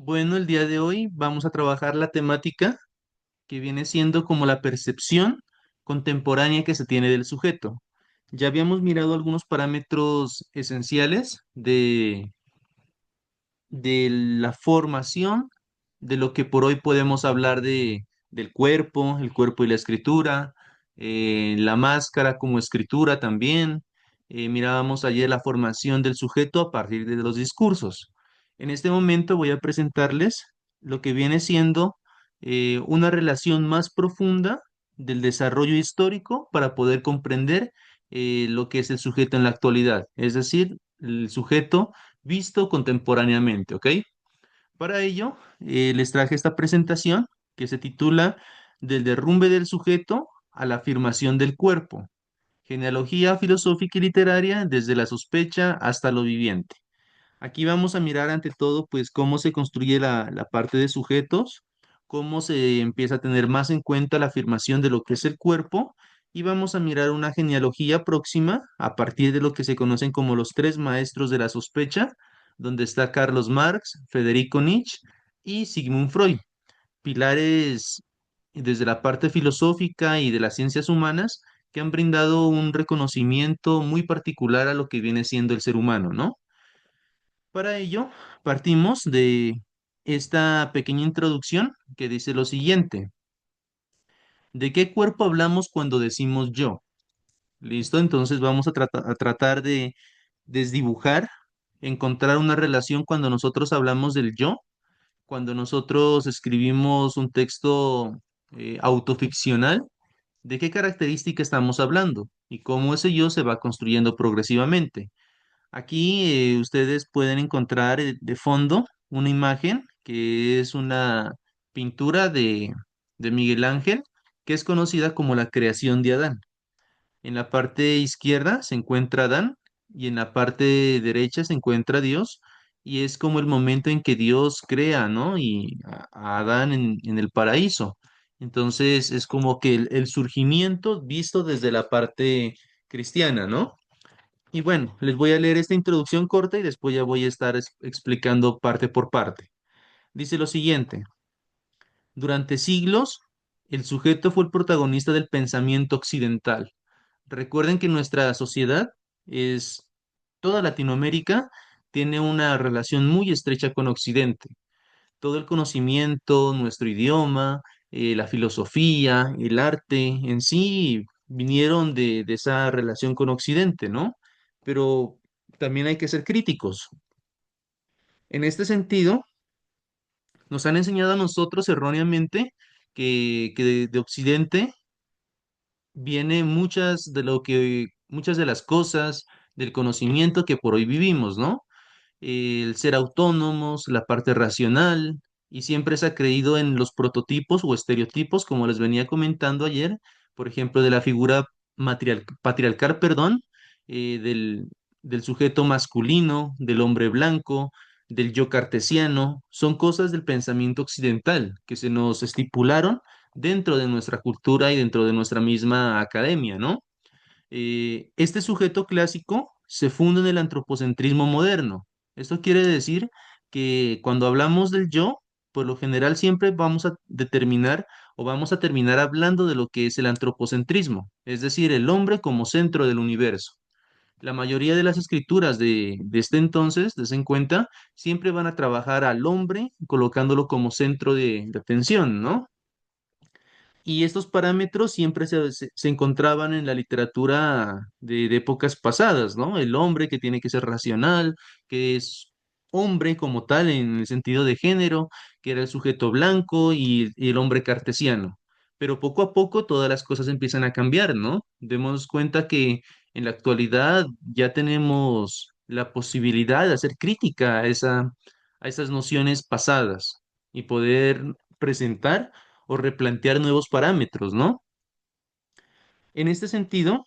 Bueno, el día de hoy vamos a trabajar la temática que viene siendo como la percepción contemporánea que se tiene del sujeto. Ya habíamos mirado algunos parámetros esenciales de la formación de lo que por hoy podemos hablar del cuerpo, el cuerpo y la escritura, la máscara como escritura también. Mirábamos ayer la formación del sujeto a partir de los discursos. En este momento voy a presentarles lo que viene siendo una relación más profunda del desarrollo histórico para poder comprender lo que es el sujeto en la actualidad, es decir, el sujeto visto contemporáneamente, ¿ok? Para ello, les traje esta presentación que se titula Del derrumbe del sujeto a la afirmación del cuerpo, genealogía filosófica y literaria desde la sospecha hasta lo viviente. Aquí vamos a mirar ante todo, pues, cómo se construye la parte de sujetos, cómo se empieza a tener más en cuenta la afirmación de lo que es el cuerpo, y vamos a mirar una genealogía próxima a partir de lo que se conocen como los tres maestros de la sospecha, donde está Carlos Marx, Federico Nietzsche y Sigmund Freud, pilares desde la parte filosófica y de las ciencias humanas que han brindado un reconocimiento muy particular a lo que viene siendo el ser humano, ¿no? Para ello, partimos de esta pequeña introducción que dice lo siguiente. ¿De qué cuerpo hablamos cuando decimos yo? ¿Listo? Entonces vamos a tratar de desdibujar, encontrar una relación cuando nosotros hablamos del yo, cuando nosotros escribimos un texto autoficcional, ¿de qué característica estamos hablando? Y cómo ese yo se va construyendo progresivamente. Aquí ustedes pueden encontrar de fondo una imagen que es una pintura de Miguel Ángel, que es conocida como la creación de Adán. En la parte izquierda se encuentra Adán y en la parte derecha se encuentra Dios, y es como el momento en que Dios crea, ¿no? Y a Adán en el paraíso. Entonces es como que el surgimiento visto desde la parte cristiana, ¿no? Y bueno, les voy a leer esta introducción corta y después ya voy a estar explicando parte por parte. Dice lo siguiente: durante siglos, el sujeto fue el protagonista del pensamiento occidental. Recuerden que nuestra sociedad es, toda Latinoamérica tiene una relación muy estrecha con Occidente. Todo el conocimiento, nuestro idioma, la filosofía, el arte en sí vinieron de esa relación con Occidente, ¿no? Pero también hay que ser críticos. En este sentido, nos han enseñado a nosotros erróneamente que de Occidente viene muchas de las cosas del conocimiento que por hoy vivimos, ¿no? El ser autónomos, la parte racional, y siempre se ha creído en los prototipos o estereotipos, como les venía comentando ayer, por ejemplo, de la figura patriarcal, perdón, del sujeto masculino, del hombre blanco, del yo cartesiano, son cosas del pensamiento occidental que se nos estipularon dentro de nuestra cultura y dentro de nuestra misma academia, ¿no? Este sujeto clásico se funda en el antropocentrismo moderno. Esto quiere decir que cuando hablamos del yo, por lo general siempre vamos a determinar o vamos a terminar hablando de lo que es el antropocentrismo, es decir, el hombre como centro del universo. La mayoría de las escrituras de este entonces, des en cuenta, siempre van a trabajar al hombre colocándolo como centro de atención, ¿no? Y estos parámetros siempre se encontraban en la literatura de épocas pasadas, ¿no? El hombre que tiene que ser racional, que es hombre como tal en el sentido de género, que era el sujeto blanco y el hombre cartesiano. Pero poco a poco todas las cosas empiezan a cambiar, ¿no? Demos cuenta que en la actualidad ya tenemos la posibilidad de hacer crítica a esas nociones pasadas y poder presentar o replantear nuevos parámetros, ¿no? En este sentido,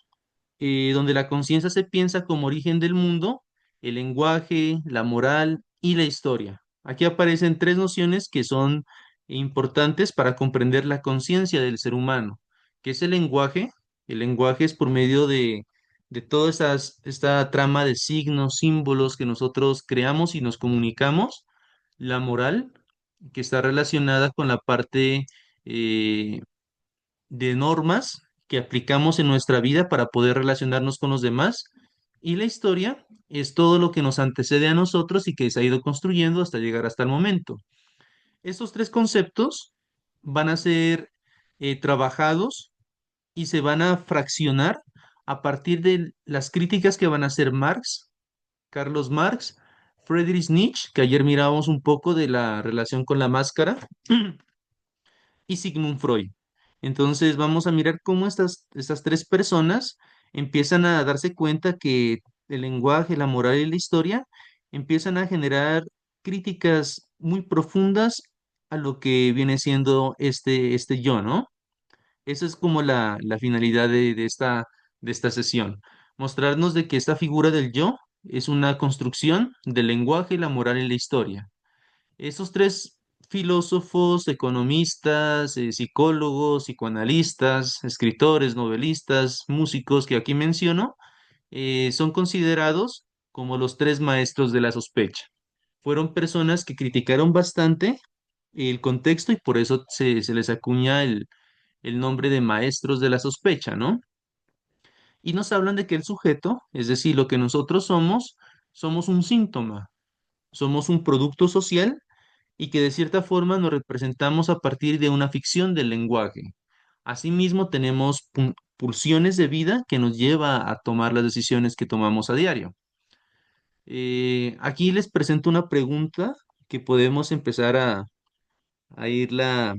donde la conciencia se piensa como origen del mundo, el lenguaje, la moral y la historia. Aquí aparecen tres nociones que son importantes para comprender la conciencia del ser humano, que es el lenguaje. El lenguaje es por medio de toda esta trama de signos, símbolos que nosotros creamos y nos comunicamos. La moral, que está relacionada con la parte eh, de normas que aplicamos en nuestra vida para poder relacionarnos con los demás. Y la historia es todo lo que nos antecede a nosotros y que se ha ido construyendo hasta llegar hasta el momento. Estos tres conceptos van a ser trabajados y se van a fraccionar a partir de las críticas que van a hacer Marx, Carlos Marx, Friedrich Nietzsche, que ayer mirábamos un poco de la relación con la máscara, y Sigmund Freud. Entonces vamos a mirar cómo estas tres personas empiezan a darse cuenta que el lenguaje, la moral y la historia empiezan a generar críticas muy profundas a lo que viene siendo este yo, ¿no? Esa es como la finalidad de esta sesión. Mostrarnos de que esta figura del yo es una construcción del lenguaje, la moral y la historia. Esos tres filósofos, economistas, psicólogos, psicoanalistas, escritores, novelistas, músicos que aquí menciono, son considerados como los tres maestros de la sospecha. Fueron personas que criticaron bastante el contexto y por eso se les acuña el nombre de maestros de la sospecha, ¿no? Y nos hablan de que el sujeto, es decir, lo que nosotros somos, somos un síntoma, somos un producto social y que de cierta forma nos representamos a partir de una ficción del lenguaje. Asimismo, tenemos pulsiones de vida que nos lleva a tomar las decisiones que tomamos a diario. Aquí les presento una pregunta que podemos empezar a irla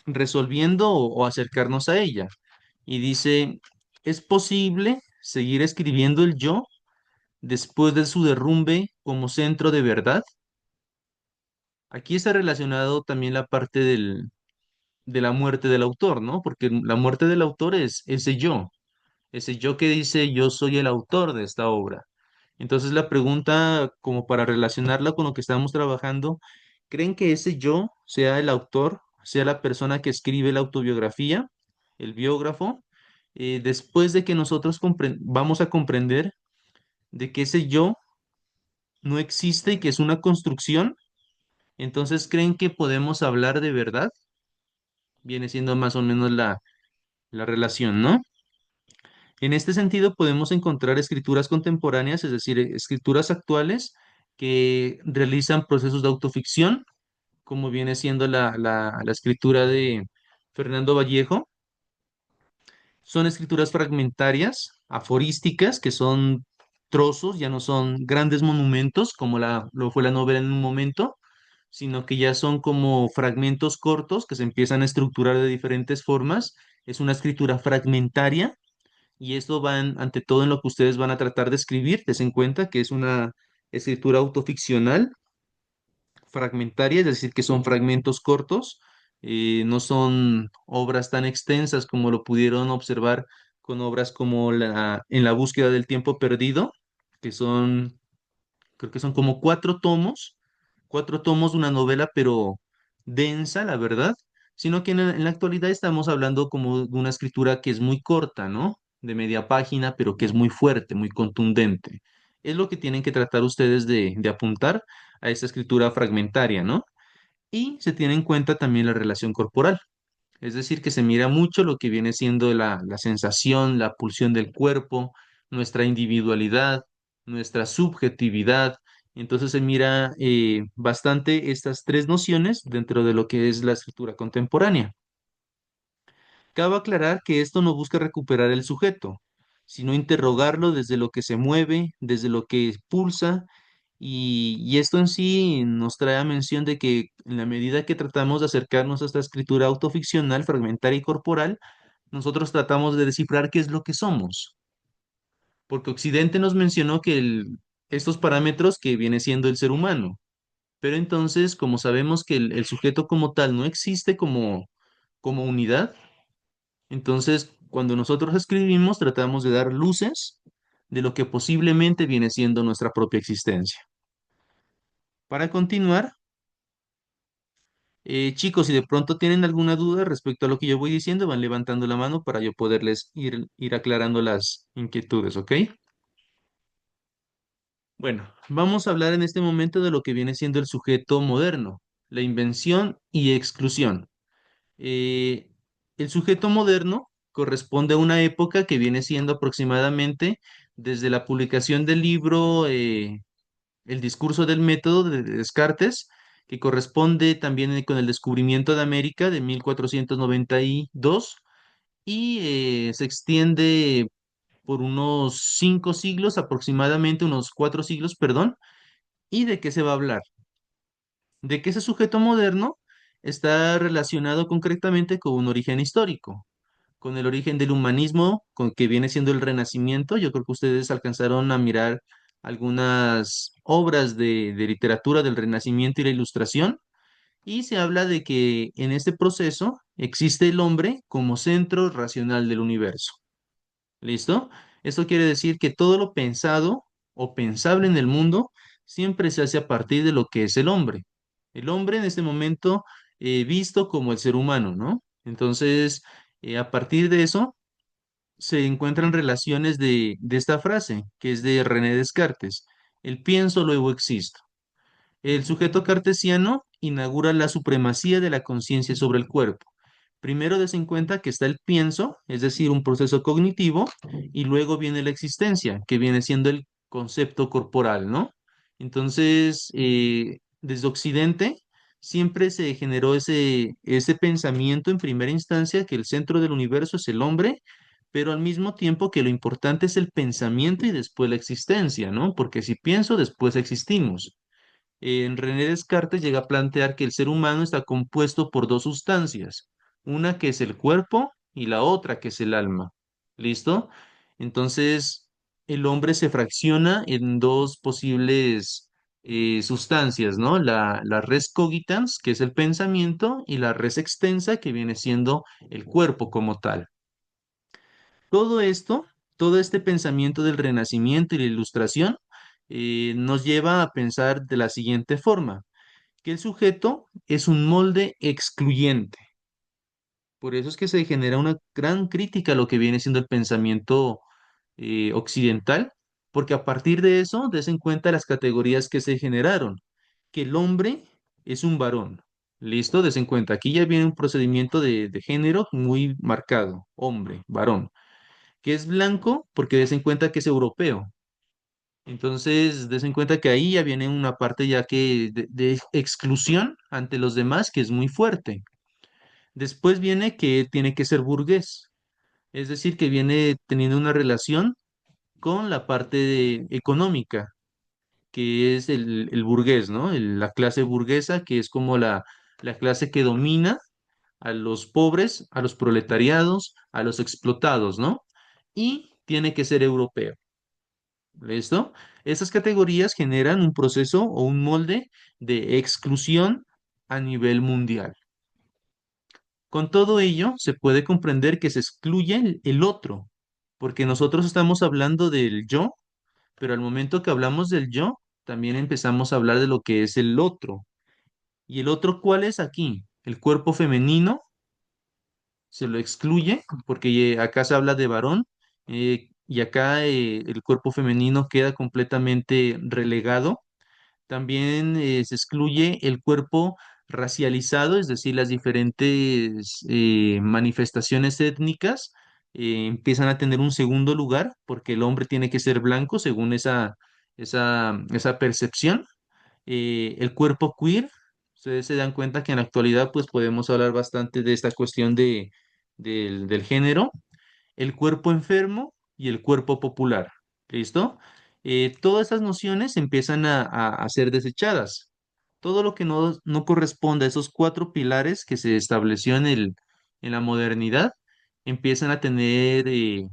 resolviendo o acercarnos a ella. Y dice, ¿es posible seguir escribiendo el yo después de su derrumbe como centro de verdad? Aquí está relacionado también la parte de la muerte del autor, ¿no? Porque la muerte del autor es ese yo que dice yo soy el autor de esta obra. Entonces la pregunta, como para relacionarla con lo que estamos trabajando, ¿creen que ese yo sea el autor, sea la persona que escribe la autobiografía, el biógrafo, después de que nosotros vamos a comprender de que ese yo no existe y que es una construcción? Entonces, ¿creen que podemos hablar de verdad? Viene siendo más o menos la relación, ¿no? En este sentido, podemos encontrar escrituras contemporáneas, es decir, escrituras actuales que realizan procesos de autoficción, como viene siendo la escritura de Fernando Vallejo. Son escrituras fragmentarias, aforísticas, que son trozos, ya no son grandes monumentos, como lo fue la novela en un momento, sino que ya son como fragmentos cortos que se empiezan a estructurar de diferentes formas. Es una escritura fragmentaria y esto va ante todo en lo que ustedes van a tratar de escribir. Des en cuenta que es una escritura autoficcional, fragmentaria, es decir, que son fragmentos cortos, no son obras tan extensas como lo pudieron observar con obras como En la búsqueda del tiempo perdido, que son, creo que son como cuatro tomos de una novela, pero densa, la verdad, sino que en la actualidad estamos hablando como de una escritura que es muy corta, ¿no? De media página, pero que es muy fuerte, muy contundente. Es lo que tienen que tratar ustedes de apuntar a esta escritura fragmentaria, ¿no? Y se tiene en cuenta también la relación corporal. Es decir, que se mira mucho lo que viene siendo la sensación, la pulsión del cuerpo, nuestra individualidad, nuestra subjetividad. Entonces se mira bastante estas tres nociones dentro de lo que es la escritura contemporánea. Cabe aclarar que esto no busca recuperar el sujeto, sino interrogarlo desde lo que se mueve, desde lo que pulsa, y esto en sí nos trae a mención de que en la medida que tratamos de acercarnos a esta escritura autoficcional, fragmentaria y corporal, nosotros tratamos de descifrar qué es lo que somos, porque Occidente nos mencionó que estos parámetros que viene siendo el ser humano, pero entonces, como sabemos que el sujeto como tal no existe como unidad, entonces, cuando nosotros escribimos, tratamos de dar luces de lo que posiblemente viene siendo nuestra propia existencia. Para continuar, chicos, si de pronto tienen alguna duda respecto a lo que yo voy diciendo, van levantando la mano para yo poderles ir aclarando las inquietudes, ¿ok? Bueno, vamos a hablar en este momento de lo que viene siendo el sujeto moderno. la invención y exclusión. Eh, el sujeto moderno corresponde a una época que viene siendo aproximadamente desde la publicación del libro El discurso del método de Descartes, que corresponde también con el descubrimiento de América de 1492 y se extiende por unos 5 siglos, aproximadamente unos 4 siglos, perdón. ¿Y de qué se va a hablar? De que ese sujeto moderno está relacionado concretamente con un origen histórico, con el origen del humanismo, con que viene siendo el Renacimiento. Yo creo que ustedes alcanzaron a mirar algunas obras de literatura del Renacimiento y la Ilustración, y se habla de que en este proceso existe el hombre como centro racional del universo. ¿Listo? Esto quiere decir que todo lo pensado o pensable en el mundo siempre se hace a partir de lo que es el hombre. El hombre en este momento visto como el ser humano, ¿no? Entonces, a partir de eso se encuentran relaciones de esta frase, que es de René Descartes. El pienso, luego existo. El sujeto cartesiano inaugura la supremacía de la conciencia sobre el cuerpo. Primero des en cuenta que está el pienso, es decir, un proceso cognitivo, y luego viene la existencia, que viene siendo el concepto corporal, ¿no? Entonces, desde Occidente siempre se generó ese pensamiento en primera instancia que el centro del universo es el hombre, pero al mismo tiempo que lo importante es el pensamiento y después la existencia, ¿no? Porque si pienso, después existimos. En René Descartes llega a plantear que el ser humano está compuesto por dos sustancias, una que es el cuerpo y la otra que es el alma. ¿Listo? Entonces, el hombre se fracciona en dos posibles sustancias, ¿no? La res cogitans, que es el pensamiento, y la res extensa, que viene siendo el cuerpo como tal. Todo esto, todo este pensamiento del Renacimiento y la Ilustración, nos lleva a pensar de la siguiente forma, que el sujeto es un molde excluyente. Por eso es que se genera una gran crítica a lo que viene siendo el pensamiento occidental, porque a partir de eso, des en cuenta las categorías que se generaron, que el hombre es un varón. ¿Listo? Des en cuenta. Aquí ya viene un procedimiento de género muy marcado. Hombre, varón. Que es blanco porque des en cuenta que es europeo. Entonces, des en cuenta que ahí ya viene una parte ya que de exclusión ante los demás que es muy fuerte. Después viene que tiene que ser burgués, es decir, que viene teniendo una relación con la parte económica, que es el burgués, ¿no? La clase burguesa, que es como la clase que domina a los pobres, a los proletariados, a los explotados, ¿no? Y tiene que ser europeo. ¿Listo? Estas categorías generan un proceso o un molde de exclusión a nivel mundial. Con todo ello, se puede comprender que se excluye el otro, porque nosotros estamos hablando del yo, pero al momento que hablamos del yo, también empezamos a hablar de lo que es el otro. ¿Y el otro cuál es aquí? El cuerpo femenino se lo excluye, porque acá se habla de varón, y acá el cuerpo femenino queda completamente relegado. También se excluye el cuerpo racializado, es decir, las diferentes manifestaciones étnicas empiezan a tener un segundo lugar porque el hombre tiene que ser blanco según esa percepción. El cuerpo queer, ustedes se dan cuenta que en la actualidad pues podemos hablar bastante de esta cuestión del género, el cuerpo enfermo y el cuerpo popular. ¿Listo? Todas esas nociones empiezan a ser desechadas. Todo lo que no corresponde a esos cuatro pilares que se estableció en la modernidad, empiezan a tener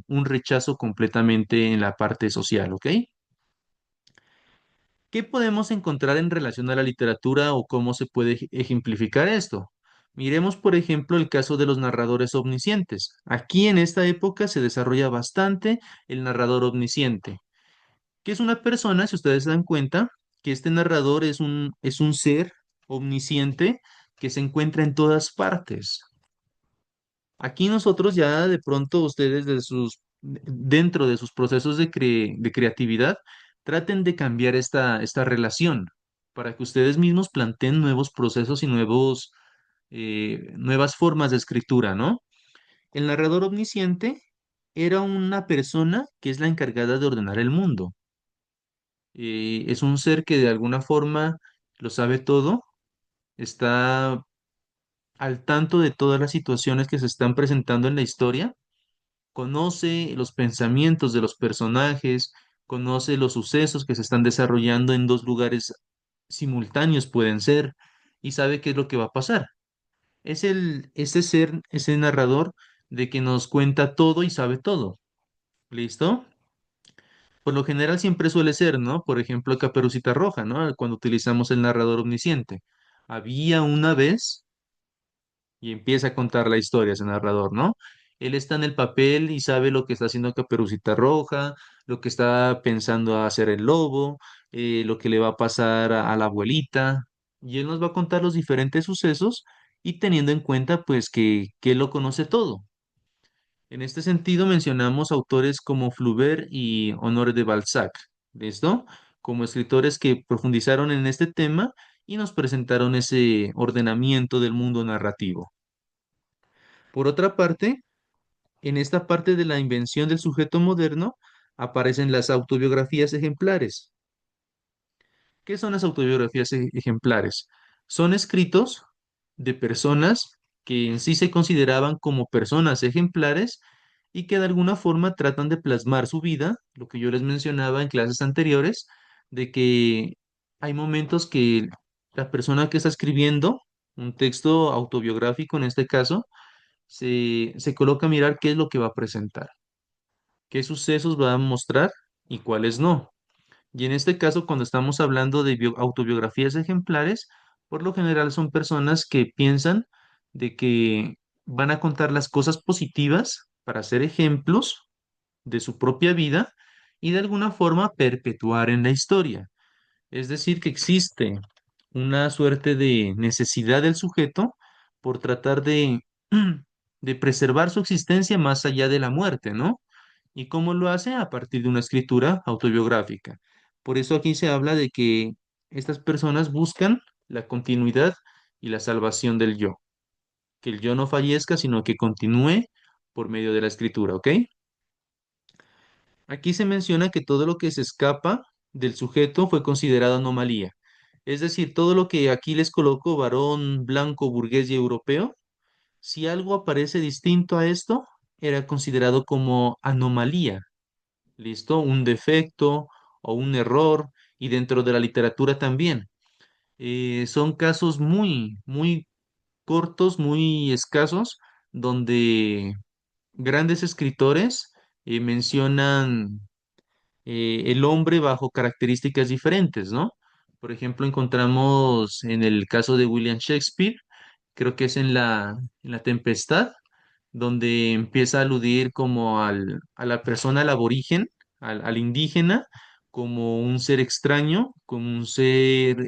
un rechazo completamente en la parte social, ¿ok? ¿Qué podemos encontrar en relación a la literatura o cómo se puede ejemplificar esto? Miremos, por ejemplo, el caso de los narradores omniscientes. Aquí en esta época se desarrolla bastante el narrador omnisciente, que es una persona, si ustedes se dan cuenta, que este narrador es un ser omnisciente que se encuentra en todas partes. Aquí nosotros ya de pronto ustedes dentro de sus procesos de creatividad, traten de cambiar esta relación para que ustedes mismos planteen nuevos procesos y nuevas formas de escritura, ¿no? El narrador omnisciente era una persona que es la encargada de ordenar el mundo. Es un ser que de alguna forma lo sabe todo, está al tanto de todas las situaciones que se están presentando en la historia, conoce los pensamientos de los personajes, conoce los sucesos que se están desarrollando en dos lugares simultáneos, pueden ser, y sabe qué es lo que va a pasar. Es ese ser, ese narrador de que nos cuenta todo y sabe todo. ¿Listo? Por lo general siempre suele ser, ¿no? Por ejemplo, Caperucita Roja, ¿no? Cuando utilizamos el narrador omnisciente. Había una vez y empieza a contar la historia ese narrador, ¿no? Él está en el papel y sabe lo que está haciendo Caperucita Roja, lo que está pensando hacer el lobo, lo que le va a pasar a la abuelita, y él nos va a contar los diferentes sucesos y teniendo en cuenta pues que él lo conoce todo. En este sentido mencionamos autores como Flaubert y Honoré de Balzac, ¿listo? Como escritores que profundizaron en este tema y nos presentaron ese ordenamiento del mundo narrativo. Por otra parte, en esta parte de la invención del sujeto moderno aparecen las autobiografías ejemplares. ¿Qué son las autobiografías ejemplares? Son escritos de personas que en sí se consideraban como personas ejemplares y que de alguna forma tratan de plasmar su vida, lo que yo les mencionaba en clases anteriores, de que hay momentos que la persona que está escribiendo un texto autobiográfico en este caso, se coloca a mirar qué es lo que va a presentar, qué sucesos va a mostrar y cuáles no. Y en este caso, cuando estamos hablando de autobiografías ejemplares, por lo general son personas que piensan de que van a contar las cosas positivas para ser ejemplos de su propia vida y de alguna forma perpetuar en la historia. Es decir, que existe una suerte de necesidad del sujeto por tratar de preservar su existencia más allá de la muerte, ¿no? ¿Y cómo lo hace? A partir de una escritura autobiográfica. Por eso aquí se habla de que estas personas buscan la continuidad y la salvación del yo, que el yo no fallezca, sino que continúe por medio de la escritura, ¿ok? Aquí se menciona que todo lo que se escapa del sujeto fue considerado anomalía. Es decir, todo lo que aquí les coloco, varón, blanco, burgués y europeo, si algo aparece distinto a esto, era considerado como anomalía. ¿Listo? Un defecto o un error, y dentro de la literatura también. Son casos muy cortos, muy escasos, donde grandes escritores mencionan el hombre bajo características diferentes, ¿no? Por ejemplo, encontramos en el caso de William Shakespeare, creo que es en la Tempestad, donde empieza a aludir como a la persona, al aborigen, al indígena, como un ser extraño, como un ser,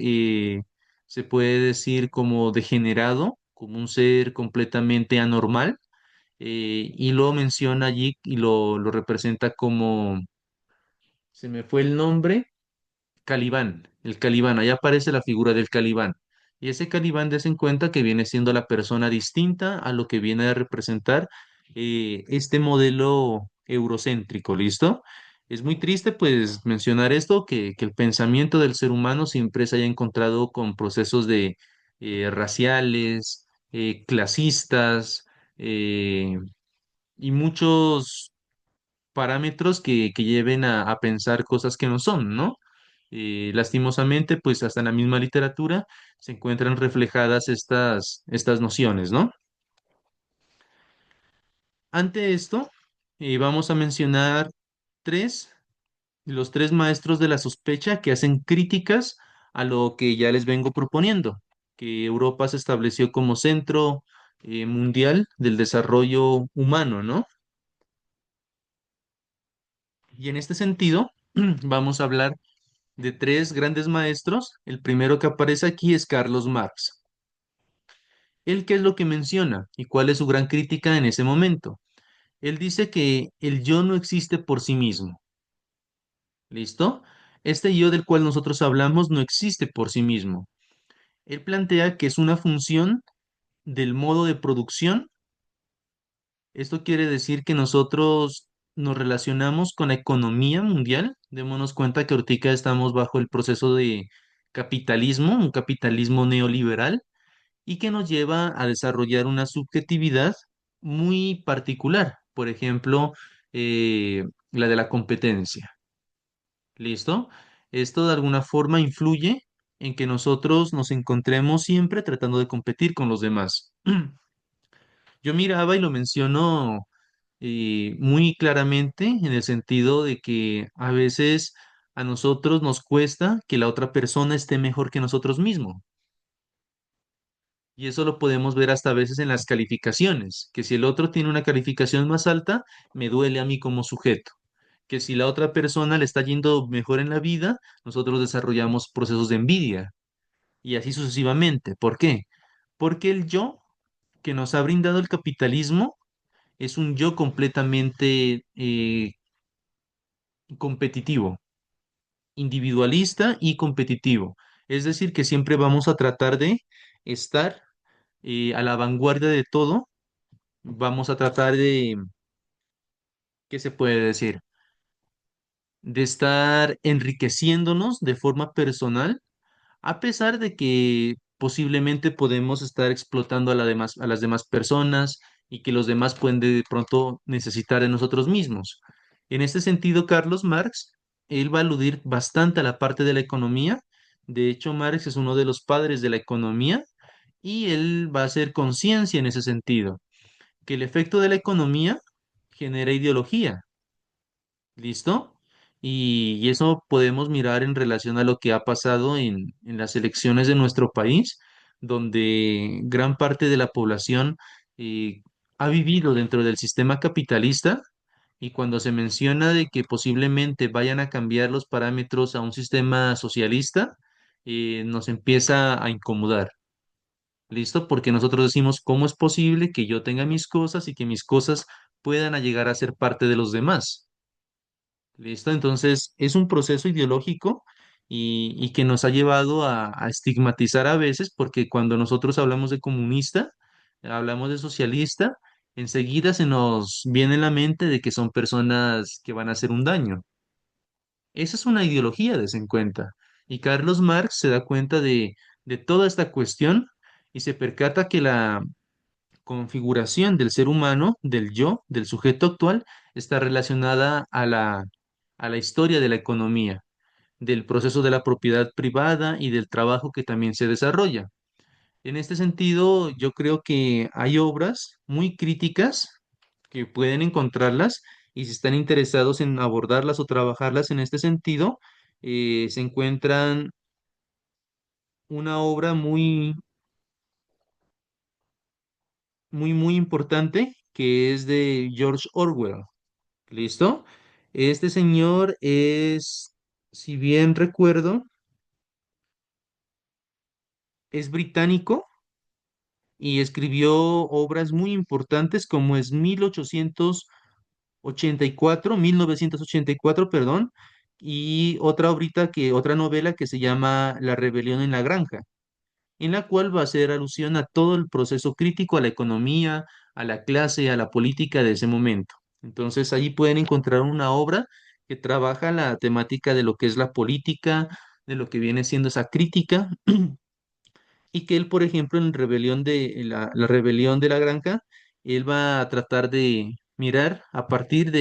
se puede decir, como degenerado, como un ser completamente anormal, y lo menciona allí y lo representa como, se me fue el nombre, Calibán, el Calibán, ahí aparece la figura del Calibán. Y ese Calibán, des en cuenta que viene siendo la persona distinta a lo que viene a representar este modelo eurocéntrico, ¿listo? Es muy triste, pues, mencionar esto, que el pensamiento del ser humano siempre se haya encontrado con procesos de raciales, clasistas, eh, y muchos parámetros que lleven a pensar cosas que no son, ¿no? Lastimosamente, pues hasta en la misma literatura se encuentran reflejadas estas nociones, ¿no? Ante esto, vamos a mencionar tres, los tres maestros de la sospecha que hacen críticas a lo que ya les vengo proponiendo, que Europa se estableció como centro mundial del desarrollo humano, ¿no? Y en este sentido, vamos a hablar de tres grandes maestros. El primero que aparece aquí es Carlos Marx. ¿Él qué es lo que menciona y cuál es su gran crítica en ese momento? Él dice que el yo no existe por sí mismo. ¿Listo? Este yo del cual nosotros hablamos no existe por sí mismo. Él plantea que es una función del modo de producción. Esto quiere decir que nosotros nos relacionamos con la economía mundial. Démonos cuenta que ahorita estamos bajo el proceso de capitalismo, un capitalismo neoliberal, y que nos lleva a desarrollar una subjetividad muy particular. Por ejemplo, la de la competencia. ¿Listo? Esto de alguna forma influye en que nosotros nos encontremos siempre tratando de competir con los demás. Yo miraba y lo menciono muy claramente en el sentido de que a veces a nosotros nos cuesta que la otra persona esté mejor que nosotros mismos. Y eso lo podemos ver hasta a veces en las calificaciones, que si el otro tiene una calificación más alta, me duele a mí como sujeto. Que si la otra persona le está yendo mejor en la vida, nosotros desarrollamos procesos de envidia y así sucesivamente. ¿Por qué? Porque el yo que nos ha brindado el capitalismo es un yo completamente competitivo, individualista y competitivo. Es decir, que siempre vamos a tratar de estar a la vanguardia de todo. Vamos a tratar de, ¿qué se puede decir? De estar enriqueciéndonos de forma personal, a pesar de que posiblemente podemos estar explotando a las demás personas y que los demás pueden de pronto necesitar de nosotros mismos. En este sentido, Carlos Marx, él va a aludir bastante a la parte de la economía. De hecho, Marx es uno de los padres de la economía y él va a hacer conciencia en ese sentido, que el efecto de la economía genera ideología. ¿Listo? Y eso podemos mirar en relación a lo que ha pasado en las elecciones de nuestro país, donde gran parte de la población eh, ha vivido dentro del sistema capitalista y cuando se menciona de que posiblemente vayan a cambiar los parámetros a un sistema socialista, nos empieza a incomodar. ¿Listo? Porque nosotros decimos, ¿cómo es posible que yo tenga mis cosas y que mis cosas puedan a llegar a ser parte de los demás? ¿Listo? Entonces, es un proceso ideológico y que nos ha llevado a estigmatizar a veces, porque cuando nosotros hablamos de comunista, hablamos de socialista, enseguida se nos viene en la mente de que son personas que van a hacer un daño. Esa es una ideología, des en cuenta. Y Carlos Marx se da cuenta de toda esta cuestión y se percata que la configuración del ser humano, del yo, del sujeto actual, está relacionada a la historia de la economía, del proceso de la propiedad privada y del trabajo que también se desarrolla. En este sentido, yo creo que hay obras muy críticas que pueden encontrarlas y si están interesados en abordarlas o trabajarlas en este sentido, se encuentran una obra muy importante que es de George Orwell. ¿Listo? Este señor es, si bien recuerdo, es británico y escribió obras muy importantes como es 1884, 1984, perdón, y otra novela que se llama La rebelión en la granja, en la cual va a hacer alusión a todo el proceso crítico, a la economía, a la clase, a la política de ese momento. Entonces, ahí pueden encontrar una obra que trabaja la temática de lo que es la política, de lo que viene siendo esa crítica, y que él, por ejemplo, en la rebelión de la granja, él va a tratar de mirar a partir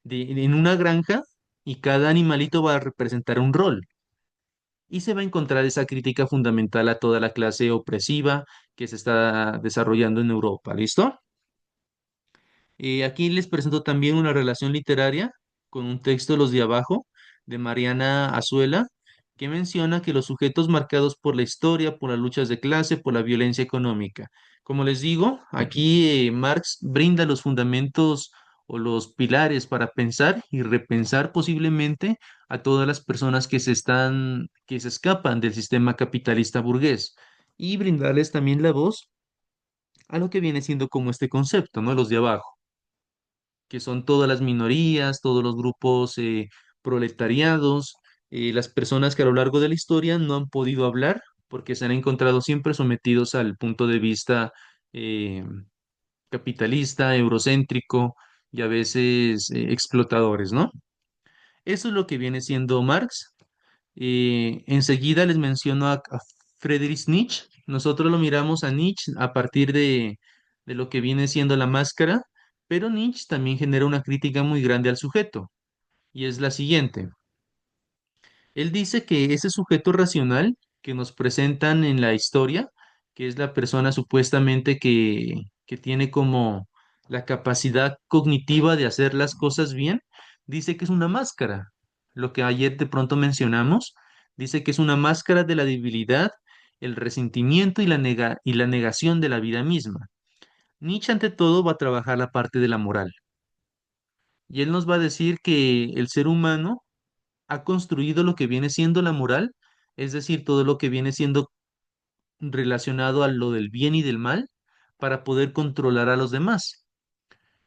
en una granja y cada animalito va a representar un rol y se va a encontrar esa crítica fundamental a toda la clase opresiva que se está desarrollando en Europa. ¿Listo? Aquí les presento también una relación literaria con un texto, Los de abajo, de Mariana Azuela, que menciona que los sujetos marcados por la historia, por las luchas de clase, por la violencia económica. Como les digo, aquí Marx brinda los fundamentos o los pilares para pensar y repensar posiblemente a todas las personas que se escapan del sistema capitalista burgués y brindarles también la voz a lo que viene siendo como este concepto, ¿no? Los de abajo que son todas las minorías, todos los grupos proletariados, las personas que a lo largo de la historia no han podido hablar porque se han encontrado siempre sometidos al punto de vista eh, capitalista, eurocéntrico y a veces explotadores, ¿no? Eso es lo que viene siendo Marx. Enseguida les menciono a Friedrich Nietzsche. Nosotros lo miramos a Nietzsche a partir de lo que viene siendo la máscara, pero Nietzsche también genera una crítica muy grande al sujeto, y es la siguiente. Él dice que ese sujeto racional que nos presentan en la historia, que es la persona supuestamente que tiene como la capacidad cognitiva de hacer las cosas bien, dice que es una máscara. Lo que ayer de pronto mencionamos, dice que es una máscara de la debilidad, el resentimiento y y la negación de la vida misma. Nietzsche ante todo va a trabajar la parte de la moral. Y él nos va a decir que el ser humano ha construido lo que viene siendo la moral, es decir, todo lo que viene siendo relacionado a lo del bien y del mal, para poder controlar a los demás.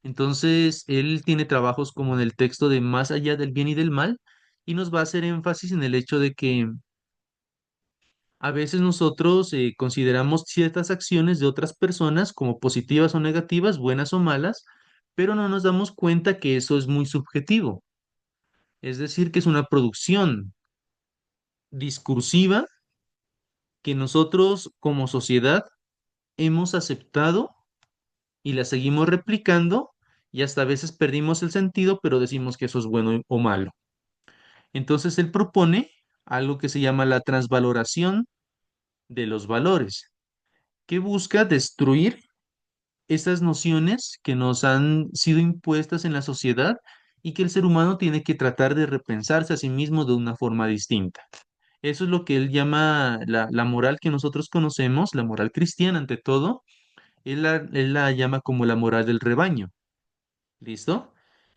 Entonces, él tiene trabajos como en el texto de Más allá del bien y del mal, y nos va a hacer énfasis en el hecho de que a veces nosotros consideramos ciertas acciones de otras personas como positivas o negativas, buenas o malas, pero no nos damos cuenta que eso es muy subjetivo. Es decir, que es una producción discursiva que nosotros como sociedad hemos aceptado y la seguimos replicando y hasta a veces perdimos el sentido, pero decimos que eso es bueno o malo. Entonces él propone algo que se llama la transvaloración de los valores, que busca destruir esas nociones que nos han sido impuestas en la sociedad y que el ser humano tiene que tratar de repensarse a sí mismo de una forma distinta. Eso es lo que él llama la moral que nosotros conocemos, la moral cristiana ante todo. Él la llama como la moral del rebaño, ¿listo?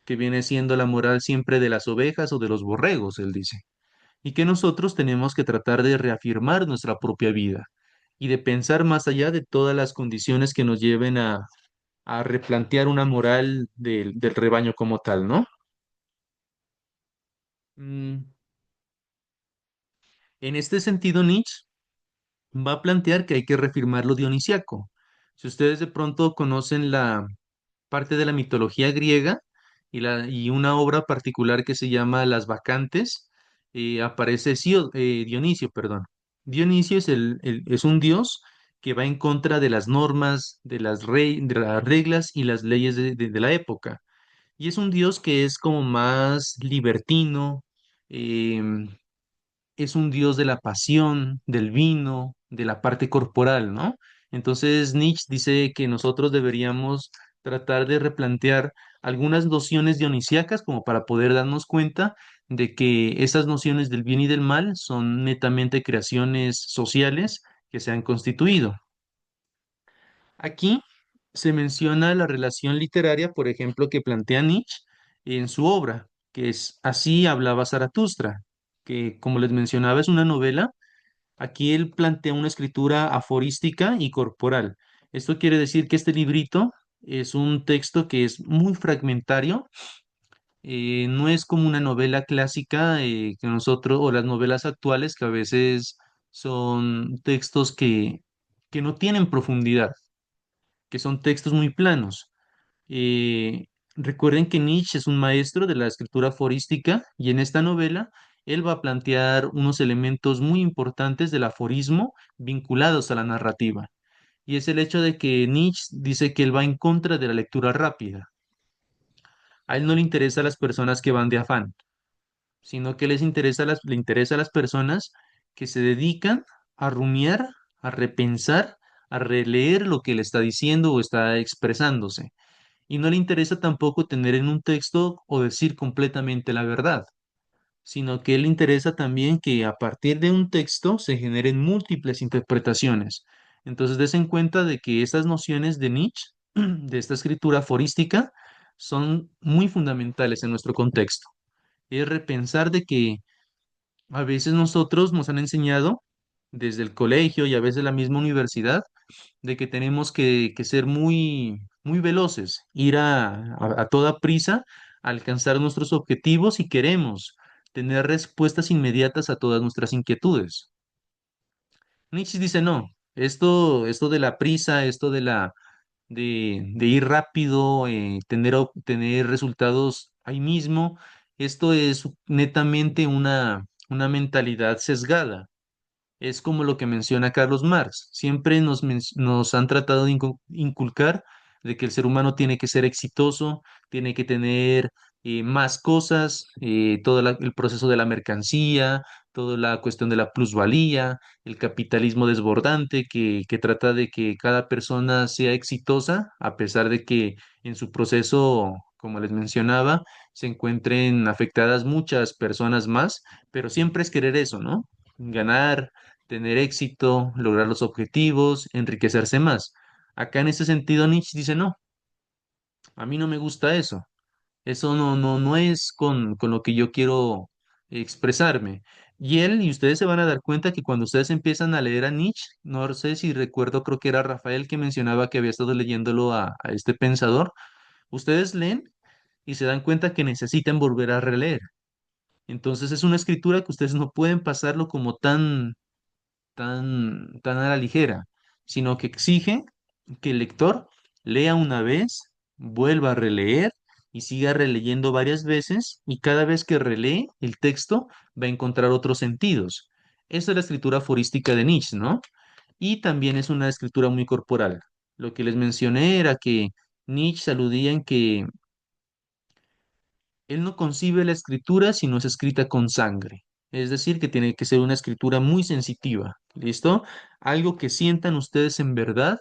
Que viene siendo la moral siempre de las ovejas o de los borregos, él dice. Y que nosotros tenemos que tratar de reafirmar nuestra propia vida y de pensar más allá de todas las condiciones que nos lleven a replantear una moral del rebaño como tal, ¿no? Mm, en este sentido, Nietzsche va a plantear que hay que reafirmar lo dionisiaco. Si ustedes de pronto conocen la parte de la mitología griega y una obra particular que se llama Las Bacantes, aparece Dionisio, perdón. Dionisio es, es un dios que va en contra de las normas, de las reglas y las leyes de la época. Y es un dios que es como más libertino, em, es un dios de la pasión, del vino, de la parte corporal, ¿no? Entonces Nietzsche dice que nosotros deberíamos tratar de replantear algunas nociones dionisíacas como para poder darnos cuenta de que esas nociones del bien y del mal son netamente creaciones sociales que se han constituido. Aquí se menciona la relación literaria, por ejemplo, que plantea Nietzsche en su obra, que es Así hablaba Zaratustra, que como les mencionaba es una novela. Aquí él plantea una escritura aforística y corporal. Esto quiere decir que este librito es un texto que es muy fragmentario, no es como una novela clásica que nosotros, o las novelas actuales, que a veces son textos que no tienen profundidad, que son textos muy planos. Eh, Recuerden que Nietzsche es un maestro de la escritura aforística y en esta novela él va a plantear unos elementos muy importantes del aforismo vinculados a la narrativa. Y es el hecho de que Nietzsche dice que él va en contra de la lectura rápida. A él no le interesa a las personas que van de afán, sino que le interesa a las personas que se dedican a rumiar, a repensar, a releer lo que él está diciendo o está expresándose. Y no le interesa tampoco tener en un texto o decir completamente la verdad, sino que le interesa también que a partir de un texto se generen múltiples interpretaciones. Entonces, des en cuenta de que estas nociones de Nietzsche, de esta escritura aforística, son muy fundamentales en nuestro contexto. Es repensar de que a veces nosotros nos han enseñado desde el colegio y a veces la misma universidad de que tenemos que ser muy veloces, ir a toda prisa a alcanzar nuestros objetivos si queremos tener respuestas inmediatas a todas nuestras inquietudes. Nietzsche dice, no, esto de la prisa, esto de ir rápido, tener resultados ahí mismo, esto es netamente una mentalidad sesgada. Es como lo que menciona Carlos Marx. Siempre nos han tratado de inculcar de que el ser humano tiene que ser exitoso, tiene que tener más cosas, todo el proceso de la mercancía, toda la cuestión de la plusvalía, el capitalismo desbordante que trata de que cada persona sea exitosa, a pesar de que en su proceso, como les mencionaba, se encuentren afectadas muchas personas más, pero siempre es querer eso, ¿no? Ganar, tener éxito, lograr los objetivos, enriquecerse más. Acá en ese sentido Nietzsche dice, no, a mí no me gusta eso. Eso no es con lo que yo quiero expresarme. Y él, y ustedes se van a dar cuenta que cuando ustedes empiezan a leer a Nietzsche, no sé si recuerdo, creo que era Rafael que mencionaba que había estado leyéndolo a este pensador, ustedes leen y se dan cuenta que necesitan volver a releer. Entonces es una escritura que ustedes no pueden pasarlo como tan a la ligera, sino que exige que el lector lea una vez, vuelva a releer y siga releyendo varias veces y cada vez que relee el texto va a encontrar otros sentidos. Esa es la escritura aforística de Nietzsche, ¿no? Y también es una escritura muy corporal. Lo que les mencioné era que Nietzsche aludía en que él no concibe la escritura si no es escrita con sangre. Es decir, que tiene que ser una escritura muy sensitiva. ¿Listo? Algo que sientan ustedes en verdad,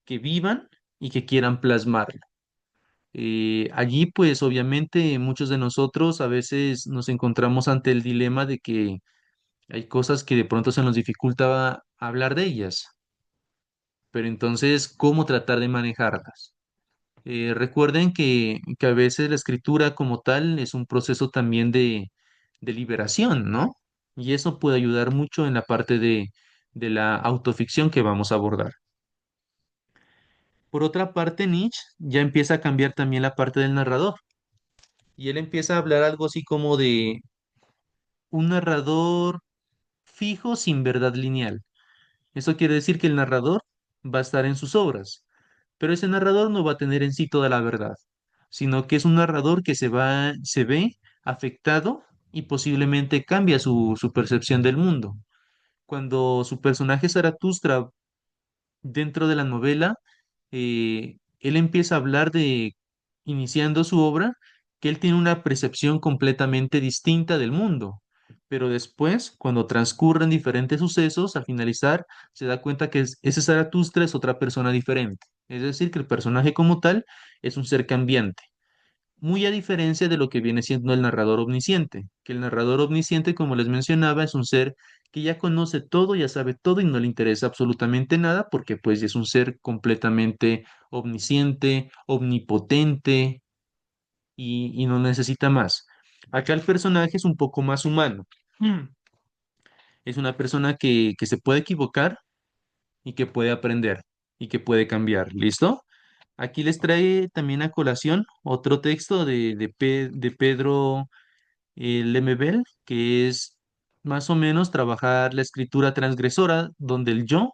que vivan y que quieran plasmarlo. Allí, pues obviamente muchos de nosotros a veces nos encontramos ante el dilema de que hay cosas que de pronto se nos dificulta hablar de ellas, pero entonces, ¿cómo tratar de manejarlas? Recuerden que a veces la escritura como tal es un proceso también de liberación, ¿no? Y eso puede ayudar mucho en la parte de la autoficción que vamos a abordar. Por otra parte, Nietzsche ya empieza a cambiar también la parte del narrador. Y él empieza a hablar algo así como de un narrador fijo sin verdad lineal. Eso quiere decir que el narrador va a estar en sus obras, pero ese narrador no va a tener en sí toda la verdad, sino que es un narrador que se ve afectado y posiblemente cambia su percepción del mundo. Cuando su personaje Zaratustra dentro de la novela, él empieza a hablar de, iniciando su obra, que él tiene una percepción completamente distinta del mundo. Pero después, cuando transcurren diferentes sucesos, al finalizar, se da cuenta que ese Zaratustra es otra persona diferente. Es decir, que el personaje como tal es un ser cambiante. Muy a diferencia de lo que viene siendo el narrador omnisciente, que el narrador omnisciente, como les mencionaba, es un ser que ya conoce todo, ya sabe todo y no le interesa absolutamente nada porque pues ya es un ser completamente omnisciente, omnipotente y no necesita más. Acá el personaje es un poco más humano. Es una persona que se puede equivocar y que puede aprender y que puede cambiar. ¿Listo? Aquí les trae también a colación otro texto de Pedro Lemebel, que es más o menos trabajar la escritura transgresora, donde el yo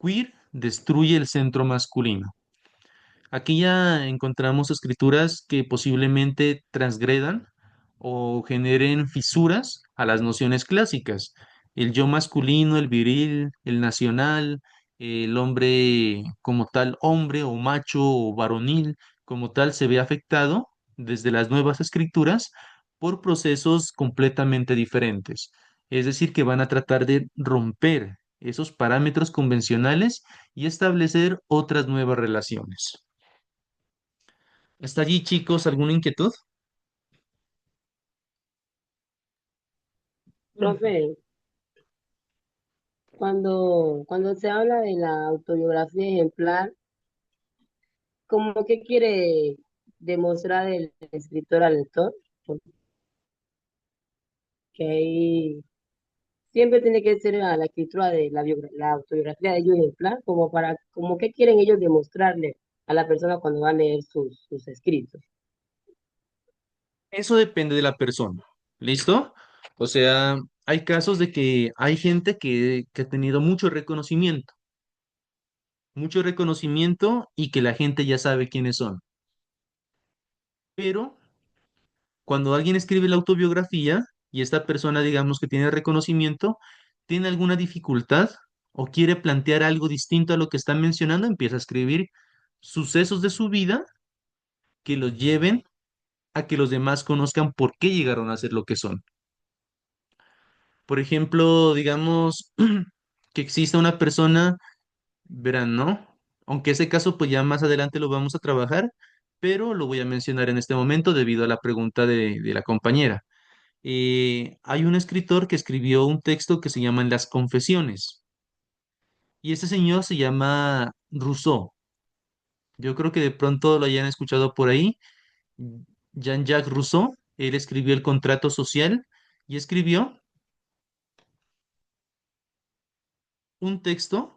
queer destruye el centro masculino. Aquí ya encontramos escrituras que posiblemente transgredan o generen fisuras a las nociones clásicas. El yo masculino, el viril, el nacional, el hombre como tal, hombre o macho o varonil como tal, se ve afectado desde las nuevas escrituras por procesos completamente diferentes. Es decir, que van a tratar de romper esos parámetros convencionales y establecer otras nuevas relaciones. ¿Hasta allí, chicos, alguna inquietud? Profe, cuando se habla de la autobiografía ejemplar, ¿cómo que quiere demostrar el escritor al lector? Porque ahí siempre tiene que ser la escritura de la autobiografía de ellos ejemplar, como que quieren ellos demostrarle a la persona cuando va a leer sus escritos. Eso depende de la persona. ¿Listo? O sea, hay casos de que hay gente que ha tenido mucho reconocimiento y que la gente ya sabe quiénes son. Pero cuando alguien escribe la autobiografía y esta persona, digamos que tiene reconocimiento, tiene alguna dificultad o quiere plantear algo distinto a lo que está mencionando, empieza a escribir sucesos de su vida que los lleven a que los demás conozcan por qué llegaron a ser lo que son. Por ejemplo, digamos que exista una persona, verán, ¿no? Aunque ese caso pues ya más adelante lo vamos a trabajar, pero lo voy a mencionar en este momento debido a la pregunta de la compañera. Hay un escritor que escribió un texto que se llama Las Confesiones y este señor se llama Rousseau. Yo creo que de pronto lo hayan escuchado por ahí. Jean-Jacques Rousseau, él escribió El Contrato Social y escribió un texto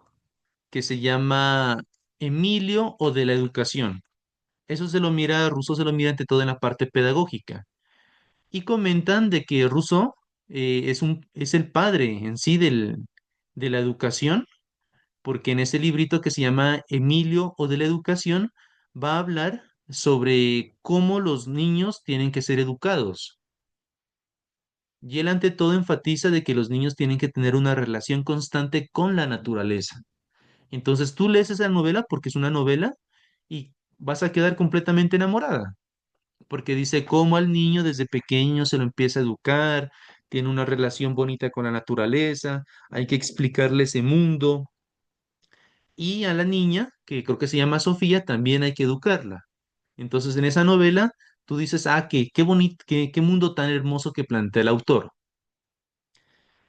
que se llama Emilio o de la Educación. Eso se lo mira, Rousseau se lo mira ante todo en la parte pedagógica. Y comentan de que Rousseau es el padre en sí de la educación, porque en ese librito que se llama Emilio o de la Educación va a hablar sobre cómo los niños tienen que ser educados. Y él ante todo enfatiza de que los niños tienen que tener una relación constante con la naturaleza. Entonces tú lees esa novela porque es una novela y vas a quedar completamente enamorada, porque dice cómo al niño desde pequeño se lo empieza a educar, tiene una relación bonita con la naturaleza, hay que explicarle ese mundo y a la niña, que creo que se llama Sofía, también hay que educarla. Entonces en esa novela tú dices, ah, qué bonito, qué mundo tan hermoso que plantea el autor.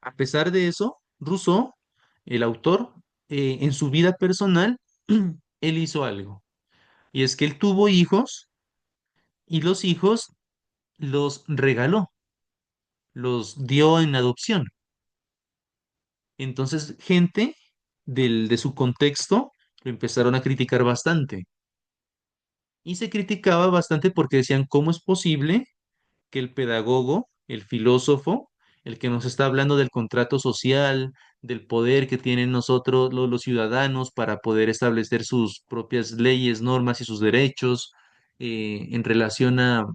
A pesar de eso, Rousseau, el autor, en su vida personal, él hizo algo. Y es que él tuvo hijos y los hijos los regaló, los dio en adopción. Entonces, gente de su contexto lo empezaron a criticar bastante. Y se criticaba bastante porque decían, ¿cómo es posible que el pedagogo, el filósofo, el que nos está hablando del contrato social, del poder que tienen nosotros los ciudadanos para poder establecer sus propias leyes, normas y sus derechos en relación a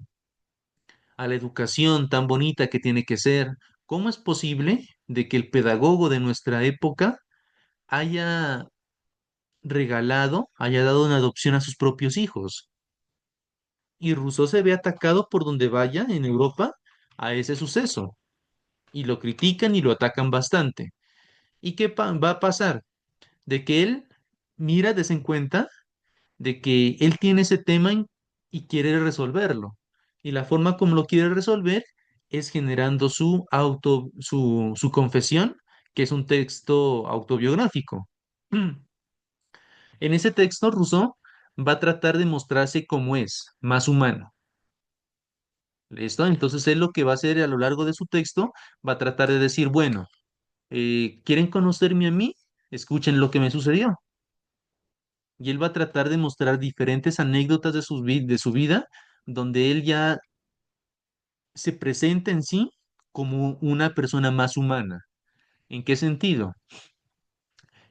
la educación tan bonita que tiene que ser? ¿Cómo es posible de que el pedagogo de nuestra época haya regalado, haya dado una adopción a sus propios hijos? Y Rousseau se ve atacado por donde vaya en Europa a ese suceso y lo critican y lo atacan bastante. ¿Y qué va a pasar? De que él mira, des en cuenta de que él tiene ese tema y quiere resolverlo. Y la forma como lo quiere resolver es generando su confesión, que es un texto autobiográfico. En ese texto, Rousseau va a tratar de mostrarse como es, más humano. ¿Listo? Entonces él lo que va a hacer a lo largo de su texto va a tratar de decir, bueno, ¿quieren conocerme a mí? Escuchen lo que me sucedió. Y él va a tratar de mostrar diferentes anécdotas de su vida, donde él ya se presenta en sí como una persona más humana. ¿En qué sentido?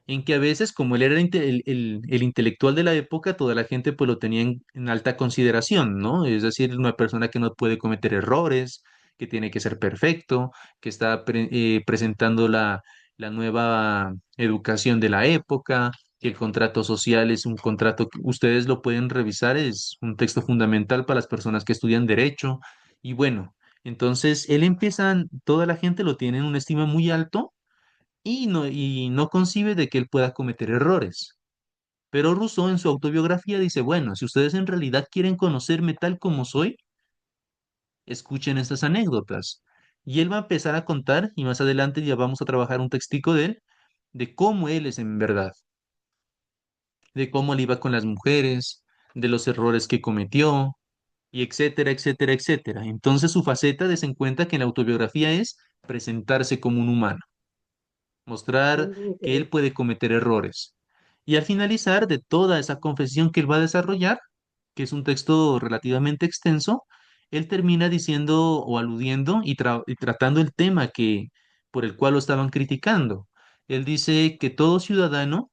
En que a veces, como él era el intelectual de la época, toda la gente pues lo tenía en alta consideración, ¿no? Es decir, una persona que no puede cometer errores, que tiene que ser perfecto, que está presentando la nueva educación de la época, que el contrato social es un contrato que ustedes lo pueden revisar, es un texto fundamental para las personas que estudian derecho. Y bueno, entonces él empieza, toda la gente lo tiene en una estima muy alto y no concibe de que él pueda cometer errores. Pero Rousseau en su autobiografía dice, bueno, si ustedes en realidad quieren conocerme tal como soy, escuchen estas anécdotas. Y él va a empezar a contar, y más adelante ya vamos a trabajar un textico de él, de cómo él es en verdad, de cómo él iba con las mujeres, de los errores que cometió, y etcétera, etcétera, etcétera. Entonces su faceta des en cuenta que en la autobiografía es presentarse como un humano, mostrar que él puede cometer errores. Y al finalizar de toda esa confesión que él va a desarrollar, que es un texto relativamente extenso, él termina diciendo o aludiendo y tratando el tema por el cual lo estaban criticando. Él dice que todo ciudadano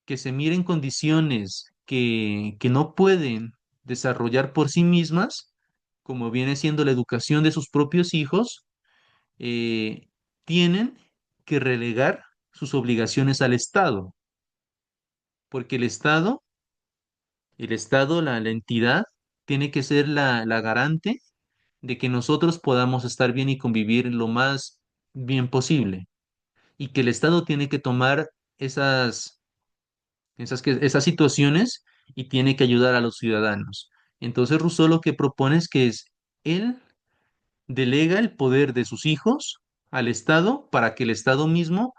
que se mire en condiciones que no pueden desarrollar por sí mismas, como viene siendo la educación de sus propios hijos, eh, tienen que relegar sus obligaciones al Estado, porque el Estado, la entidad, tiene que ser la garante de que nosotros podamos estar bien y convivir lo más bien posible, y que el Estado tiene que tomar esas situaciones y tiene que ayudar a los ciudadanos. Entonces Rousseau lo que propone es que él delega el poder de sus hijos al Estado para que el Estado mismo,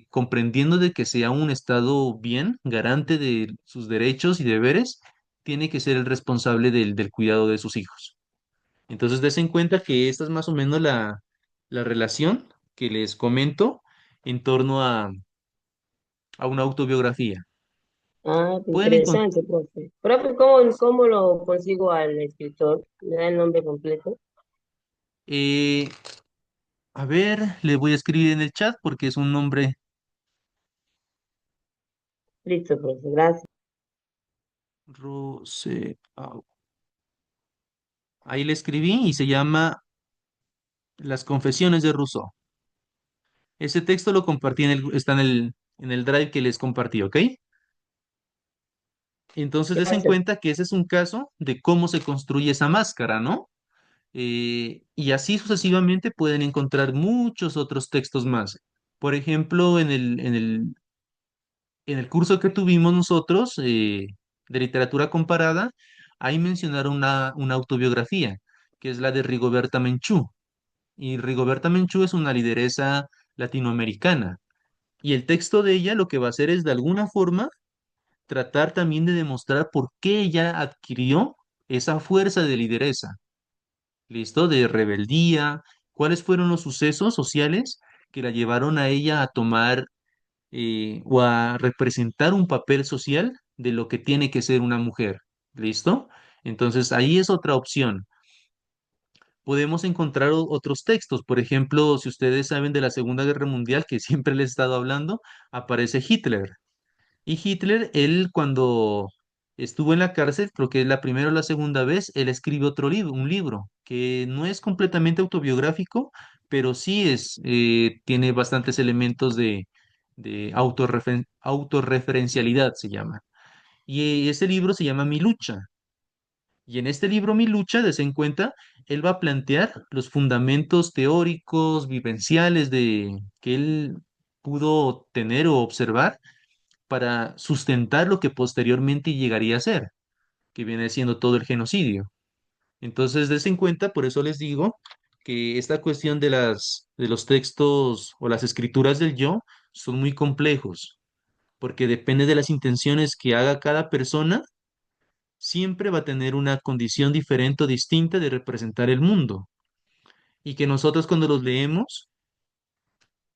comprendiendo de que sea un Estado bien, garante de sus derechos y deberes, tiene que ser el responsable del cuidado de sus hijos. Entonces, des en cuenta que esta es más o menos la relación que les comento en torno a una autobiografía. Ah, qué Pueden encontrar, interesante, profe. Profe, cómo lo consigo al escritor? ¿Me da el nombre completo? a ver, le voy a escribir en el chat porque es un nombre. Listo, profe, gracias. Rousseau. Ahí le escribí y se llama Las Confesiones de Rousseau. Ese texto lo compartí está en el drive que les compartí, ¿ok? Entonces, des en Gracias. cuenta que ese es un caso de cómo se construye esa máscara, ¿no? Y así sucesivamente pueden encontrar muchos otros textos más. Por ejemplo, en el curso que tuvimos nosotros, de literatura comparada, ahí mencionaron una autobiografía, que es la de Rigoberta Menchú. Y Rigoberta Menchú es una lideresa latinoamericana. Y el texto de ella lo que va a hacer es, de alguna forma, tratar también de demostrar por qué ella adquirió esa fuerza de lideresa. ¿Listo? De rebeldía, cuáles fueron los sucesos sociales que la llevaron a ella a tomar, o a representar un papel social de lo que tiene que ser una mujer. ¿Listo? Entonces ahí es otra opción. Podemos encontrar otros textos. Por ejemplo, si ustedes saben de la Segunda Guerra Mundial, que siempre les he estado hablando, aparece Hitler. Y Hitler, él cuando estuvo en la cárcel, creo que es la primera o la segunda vez, él escribe otro libro, un libro que no es completamente autobiográfico, pero sí tiene bastantes elementos de autorreferencialidad, se llama. Y ese libro se llama Mi lucha. Y en este libro, Mi lucha, des en cuenta, él va a plantear los fundamentos teóricos, vivenciales que él pudo tener o observar para sustentar lo que posteriormente llegaría a ser, que viene siendo todo el genocidio. Entonces, des en cuenta, por eso les digo que esta cuestión de los textos o las escrituras del yo son muy complejos, porque depende de las intenciones que haga cada persona, siempre va a tener una condición diferente o distinta de representar el mundo. Y que nosotros cuando los leemos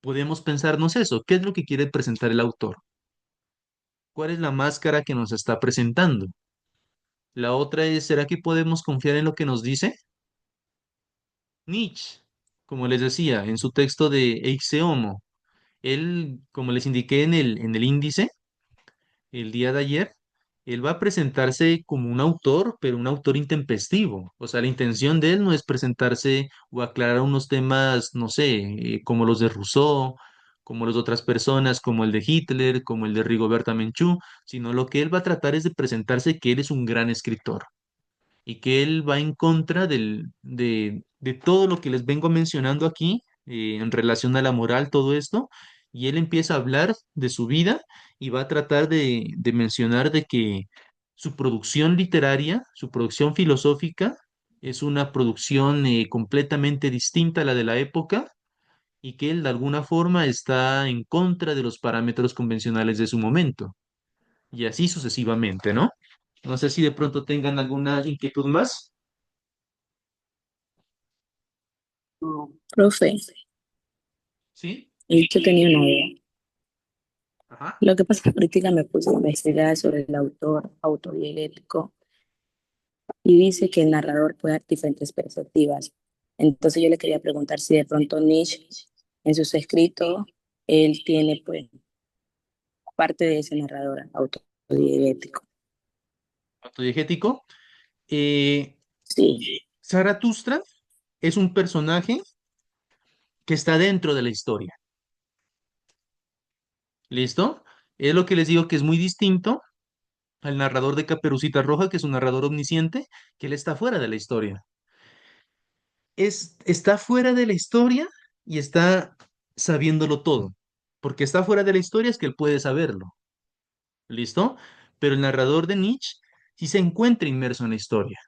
podemos pensarnos eso, ¿qué es lo que quiere presentar el autor? ¿Cuál es la máscara que nos está presentando? La otra es, ¿será que podemos confiar en lo que nos dice? Nietzsche, como les decía, en su texto de Eixe Homo, él, como les indiqué en el índice, el día de ayer, él va a presentarse como un autor, pero un autor intempestivo. O sea, la intención de él no es presentarse o aclarar unos temas, no sé, como los de Rousseau, como los de otras personas, como el de Hitler, como el de Rigoberta Menchú, sino lo que él va a tratar es de presentarse que él es un gran escritor y que él va en contra de todo lo que les vengo mencionando aquí, en relación a la moral, todo esto, y él empieza a hablar de su vida y va a tratar de mencionar de que su producción literaria, su producción filosófica, es una producción, completamente distinta a la de la época, y que él de alguna forma está en contra de los parámetros convencionales de su momento, y así sucesivamente, ¿no? No sé si de pronto tengan alguna inquietud más. Profe, ¿Sí? yo tenía una idea. Ajá. Lo que pasa es que ahorita me puse a investigar sobre el autor autobiográfico y dice que el narrador puede dar diferentes perspectivas. Entonces yo le quería preguntar si de pronto Nietzsche en sus escritos, él tiene pues parte de ese narrador autodiegético. Autodiegético. Eh, Sí, Zaratustra es un personaje que está dentro de la historia. ¿Listo? Es lo que les digo que es muy distinto al narrador de Caperucita Roja, que es un narrador omnisciente, que él está fuera de la historia. Está fuera de la historia y está sabiéndolo todo. Porque está fuera de la historia es que él puede saberlo. ¿Listo? Pero el narrador de Nietzsche sí se encuentra inmerso en la historia.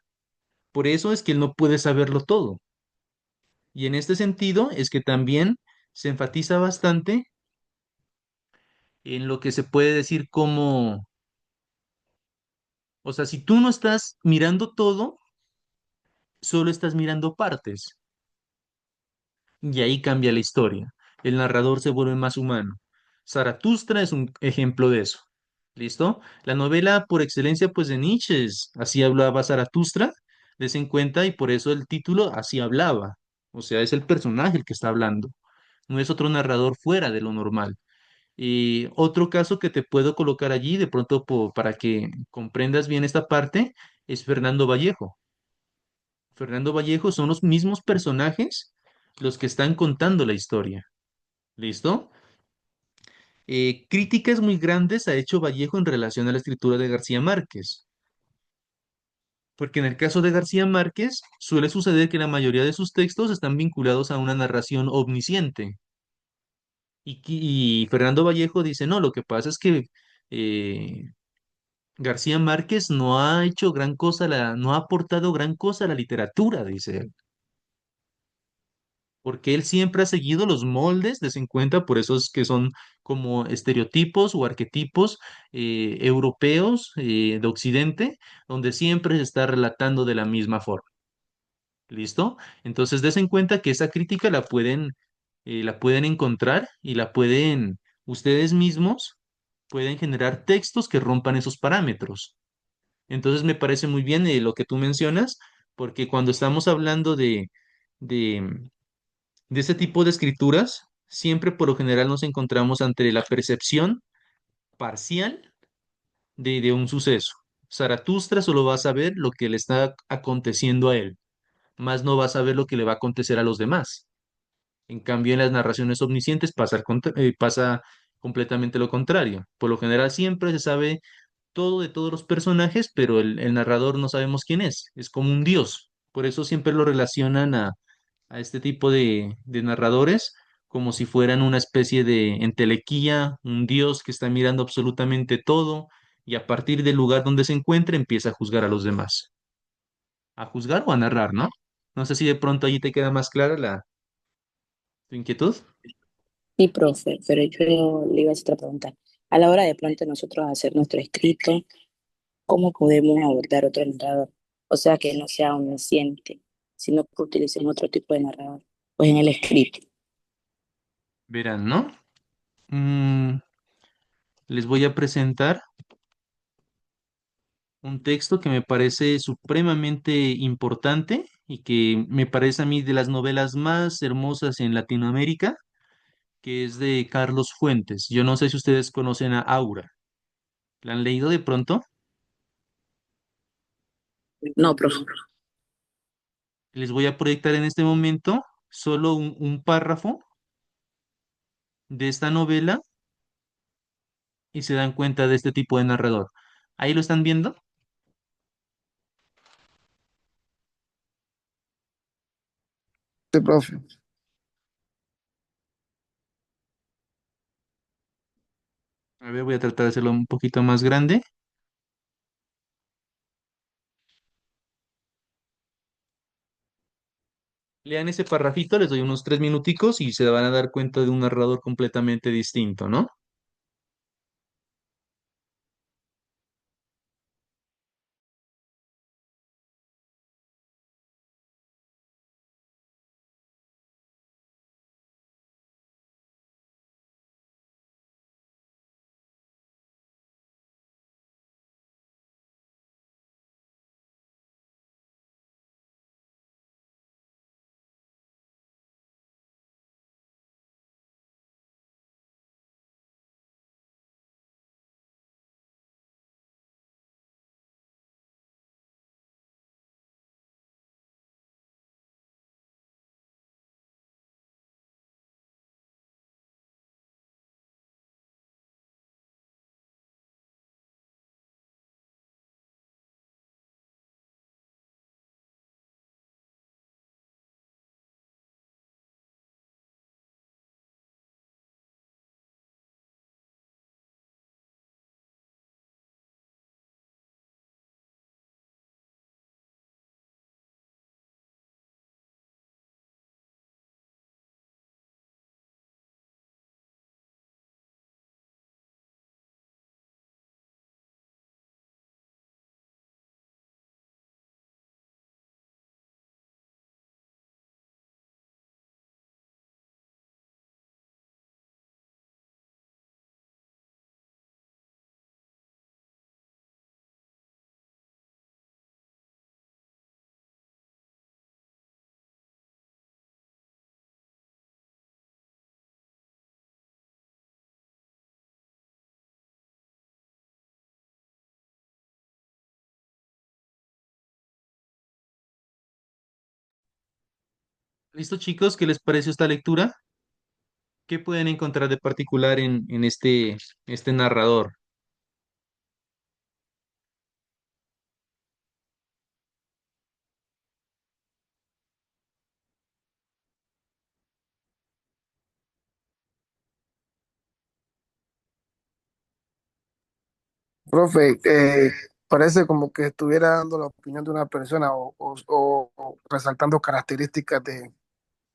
Por eso es que él no puede saberlo todo. Y en este sentido es que también se enfatiza bastante en lo que se puede decir como, o sea, si tú no estás mirando todo, solo estás mirando partes. Y ahí cambia la historia. El narrador se vuelve más humano. Zaratustra es un ejemplo de eso. ¿Listo? La novela por excelencia, pues de Nietzsche es Así hablaba Zaratustra, des en cuenta, y por eso el título Así hablaba. O sea, es el personaje el que está hablando. No es otro narrador fuera de lo normal. Y otro caso que te puedo colocar allí, de pronto para que comprendas bien esta parte, es Fernando Vallejo. Fernando Vallejo son los mismos personajes los que están contando la historia. ¿Listo? Críticas muy grandes ha hecho Vallejo en relación a la escritura de García Márquez, porque en el caso de García Márquez suele suceder que la mayoría de sus textos están vinculados a una narración omnisciente. Y Fernando Vallejo dice, no, lo que pasa es que eh, García Márquez no ha hecho gran cosa, no ha aportado gran cosa a la literatura, dice él. Porque él siempre ha seguido los moldes de 50, por eso es que son como estereotipos o arquetipos europeos de Occidente, donde siempre se está relatando de la misma forma. ¿Listo? Entonces, des en cuenta que esa crítica la pueden encontrar y la pueden, ustedes mismos pueden generar textos que rompan esos parámetros. Entonces, me parece muy bien lo que tú mencionas, porque cuando estamos hablando de de este tipo de escrituras, siempre por lo general nos encontramos ante la percepción parcial de un suceso. Zaratustra solo va a saber lo que le está aconteciendo a él, más no va a saber lo que le va a acontecer a los demás. En cambio, en las narraciones omniscientes pasa completamente lo contrario. Por lo general siempre se sabe todo de todos los personajes, pero el narrador no sabemos quién es como un dios. Por eso siempre lo relacionan a este tipo de narradores como si fueran una especie de entelequía, un dios que está mirando absolutamente todo y a partir del lugar donde se encuentra empieza a juzgar a los demás. A juzgar o a narrar, ¿no? No sé si de pronto allí te queda más clara tu inquietud. sí, profe, pero yo le iba a hacer otra pregunta. A la hora de pronto nosotros hacer nuestro escrito, ¿cómo podemos abordar otro narrador? O sea, que no sea omnisciente, sino que utilicemos otro tipo de narrador, pues en el escrito. Verán, ¿no? Mm, les voy a presentar un texto que me parece supremamente importante y que me parece a mí de las novelas más hermosas en Latinoamérica, que es de Carlos Fuentes. Yo no sé si ustedes conocen a Aura. ¿La han leído de pronto? No, profe. Les voy a proyectar en este momento solo un párrafo de esta novela y se dan cuenta de este tipo de narrador. ¿Ahí lo están viendo? Sí, profe. A ver, voy a tratar de hacerlo un poquito más grande. Lean ese parrafito, les doy unos 3 minuticos y se van a dar cuenta de un narrador completamente distinto, ¿no? ¿Listo, chicos? ¿Qué les pareció esta lectura? ¿Qué pueden encontrar de particular en este narrador? Profe, parece como que estuviera dando la opinión de una persona o resaltando características de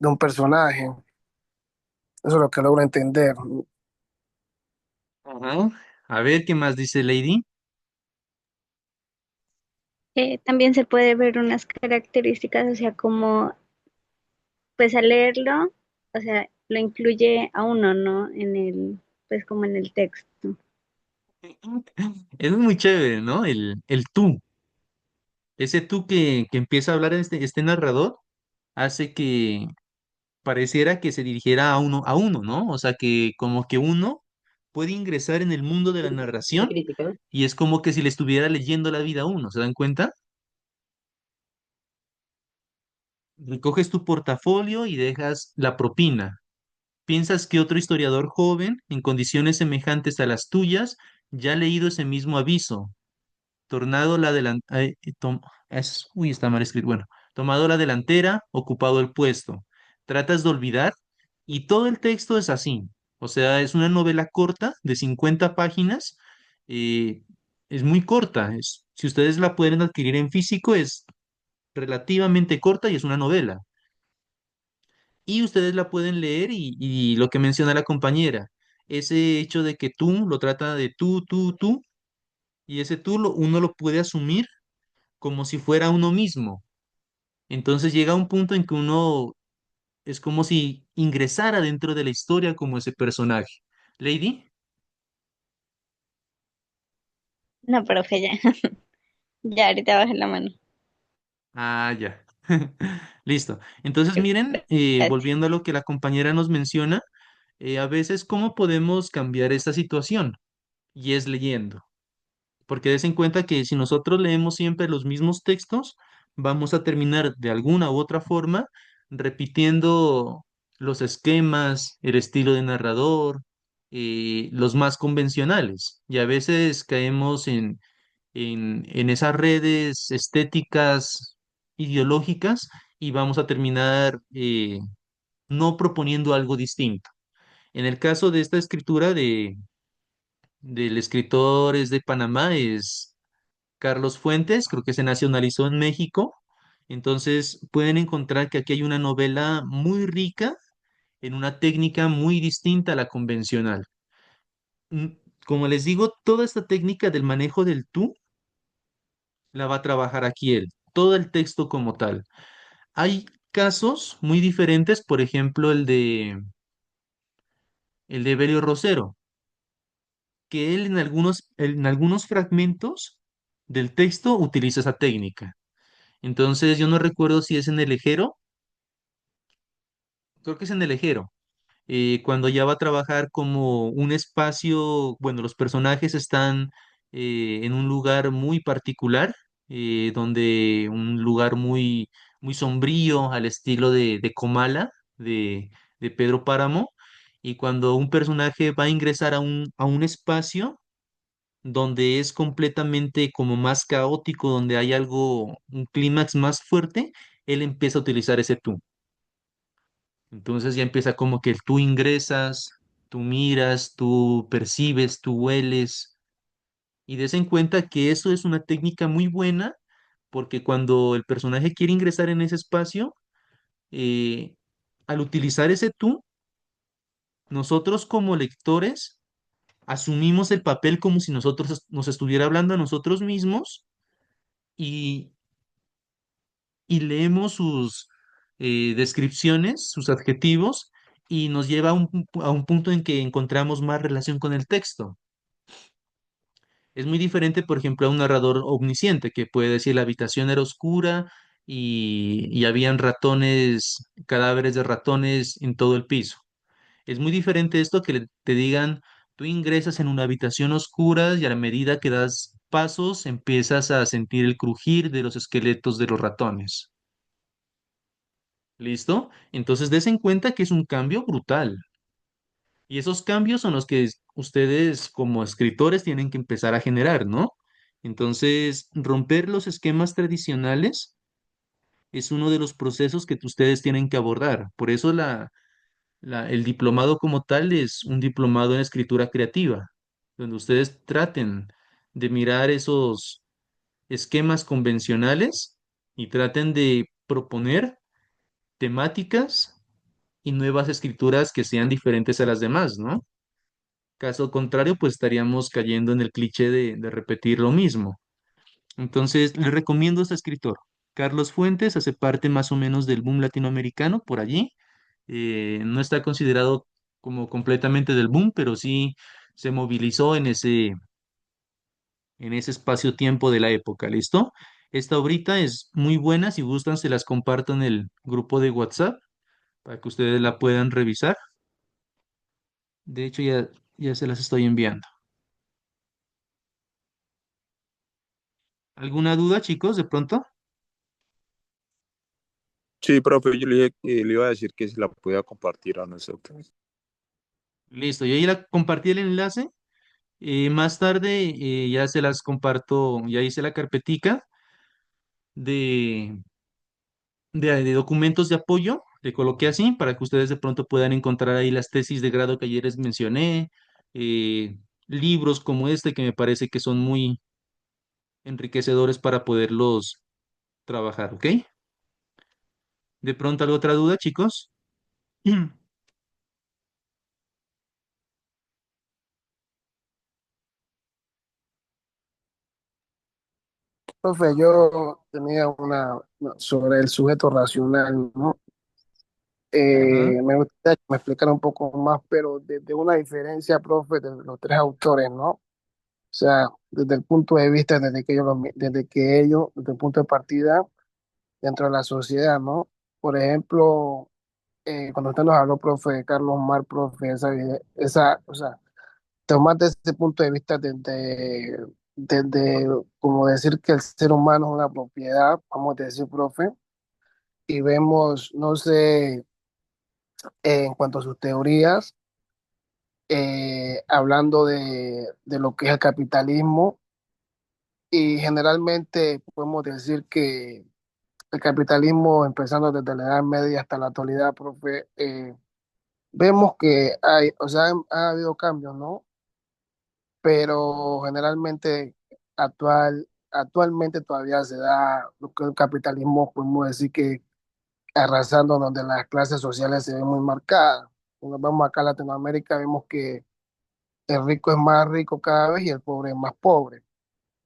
un personaje. Eso es lo que logro entender. Ajá. A ver, ¿qué más dice Lady? También se puede ver unas características, o sea, como pues al leerlo, o sea, lo incluye a uno, ¿no? En el, pues como en el texto. Es muy chévere, ¿no? El tú. Ese tú que empieza a hablar este narrador hace que pareciera que se dirigiera a uno, ¿no? O sea, que como que uno puede ingresar en el mundo de la ¿Qué narración crítica? y es como que si le estuviera leyendo la vida a uno, ¿se dan cuenta? Recoges tu portafolio y dejas la propina. ¿Piensas que otro historiador joven, en condiciones semejantes a las tuyas, ya ha leído ese mismo aviso? Tornado la delantera, uy, está mal escrito. Bueno, tomado la delantera, ocupado el puesto. Tratas de olvidar y todo el texto es así. O sea, es una novela corta de 50 páginas. eh, es muy corta. Si ustedes la pueden adquirir en físico, es relativamente corta y es una novela. Y ustedes la pueden leer y lo que menciona la compañera, ese hecho de que tú lo trata de tú, y ese uno lo puede asumir como si fuera uno mismo. Entonces llega un punto en que uno es como si ingresara dentro de la historia como ese personaje. Lady, No, profe, ya, ya ahorita bajé la mano. ya. Listo. Entonces miren, Gracias. volviendo a lo que la compañera nos menciona, a veces cómo podemos cambiar esta situación y es leyendo. Porque des en cuenta que si nosotros leemos siempre los mismos textos, vamos a terminar de alguna u otra forma repitiendo los esquemas, el estilo de narrador, los más convencionales. Y a veces caemos en esas redes estéticas, ideológicas, y vamos a terminar no proponiendo algo distinto. En el caso de esta escritura del escritor es de Panamá, es Carlos Fuentes, creo que se nacionalizó en México. Entonces pueden encontrar que aquí hay una novela muy rica en una técnica muy distinta a la convencional. Mm, Como les digo, toda esta técnica del manejo del tú la va a trabajar aquí él, todo el texto como tal. Hay casos muy diferentes, por ejemplo, el de Evelio Rosero, que él en algunos fragmentos del texto utiliza esa técnica. Entonces, yo no recuerdo si es en el Ejero, creo que es en el Ejero, cuando ya va a trabajar como un espacio, bueno, los personajes están en un lugar muy particular, donde un lugar muy, muy sombrío al estilo de Comala, de Pedro Páramo, y cuando un personaje va a ingresar a un espacio donde es completamente como más caótico, donde hay algo, un clímax más fuerte, él empieza a utilizar ese tú. Entonces ya empieza como que tú ingresas, tú miras, tú percibes, tú hueles y des en cuenta que eso es una técnica muy buena porque cuando el personaje quiere ingresar en ese espacio, eh, al utilizar ese tú, nosotros como lectores asumimos el papel como si nosotros nos estuviera hablando a nosotros mismos y, y leemos sus descripciones, sus adjetivos, y nos lleva a un punto en que encontramos más relación con el texto. Es muy diferente, por ejemplo, a un narrador omnisciente que puede decir la habitación era oscura y habían ratones, cadáveres de ratones en todo el piso. Es muy diferente esto que te digan, tú ingresas en una habitación oscura y a la medida que das pasos empiezas a sentir el crujir de los esqueletos de los ratones. ¿Listo? Entonces, des en cuenta que es un cambio brutal. Y esos cambios son los que ustedes como escritores tienen que empezar a generar, ¿no? Entonces, romper los esquemas tradicionales es uno de los procesos que ustedes tienen que abordar. Por eso el diplomado como tal es un diplomado en escritura creativa, donde ustedes traten de mirar esos esquemas convencionales y traten de proponer temáticas y nuevas escrituras que sean diferentes a las demás, ¿no? Caso contrario, pues estaríamos cayendo en el cliché de repetir lo mismo. Entonces, le recomiendo a este escritor. Carlos Fuentes hace parte más o menos del boom latinoamericano por allí. No está considerado como completamente del boom, pero sí se movilizó en ese espacio-tiempo de la época. ¿Listo? Esta obrita es muy buena. Si gustan, se las comparto en el grupo de WhatsApp para que ustedes la puedan revisar. De hecho, ya se las estoy enviando. ¿Alguna duda, chicos, de pronto? Sí, profe, yo le dije que le iba a decir que se la podía compartir a nosotros. Listo, yo ahí la compartí el enlace. Más tarde ya se las comparto, ya hice la carpetica de, de documentos de apoyo, le coloqué así para que ustedes de pronto puedan encontrar ahí las tesis de grado que ayer les mencioné, eh, libros como este que me parece que son muy enriquecedores para poderlos trabajar, ¿ok? ¿De pronto alguna otra duda, chicos? Profe, yo tenía sobre el sujeto racional, ¿no? Ajá. Me gustaría que me explicara un poco más, pero desde una diferencia, profe, de los tres autores, ¿no? O sea, desde el punto de vista, desde el punto de partida dentro de la sociedad, ¿no? Por ejemplo, cuando usted nos habló, profe, de Carlos Mar, profe, o sea, tomar desde ese punto de vista desde como decir que el ser humano es una propiedad, vamos a decir, profe, y vemos, no sé, en cuanto a sus teorías, hablando de lo que es el capitalismo, y generalmente podemos decir que el capitalismo, empezando desde la Edad Media hasta la actualidad, profe, vemos que o sea, ha habido cambios, ¿no? Pero generalmente actualmente todavía se da lo que es el capitalismo, podemos decir que arrasando donde las clases sociales se ven muy marcadas. Cuando vamos acá a Latinoamérica vemos que el rico es más rico cada vez y el pobre es más pobre.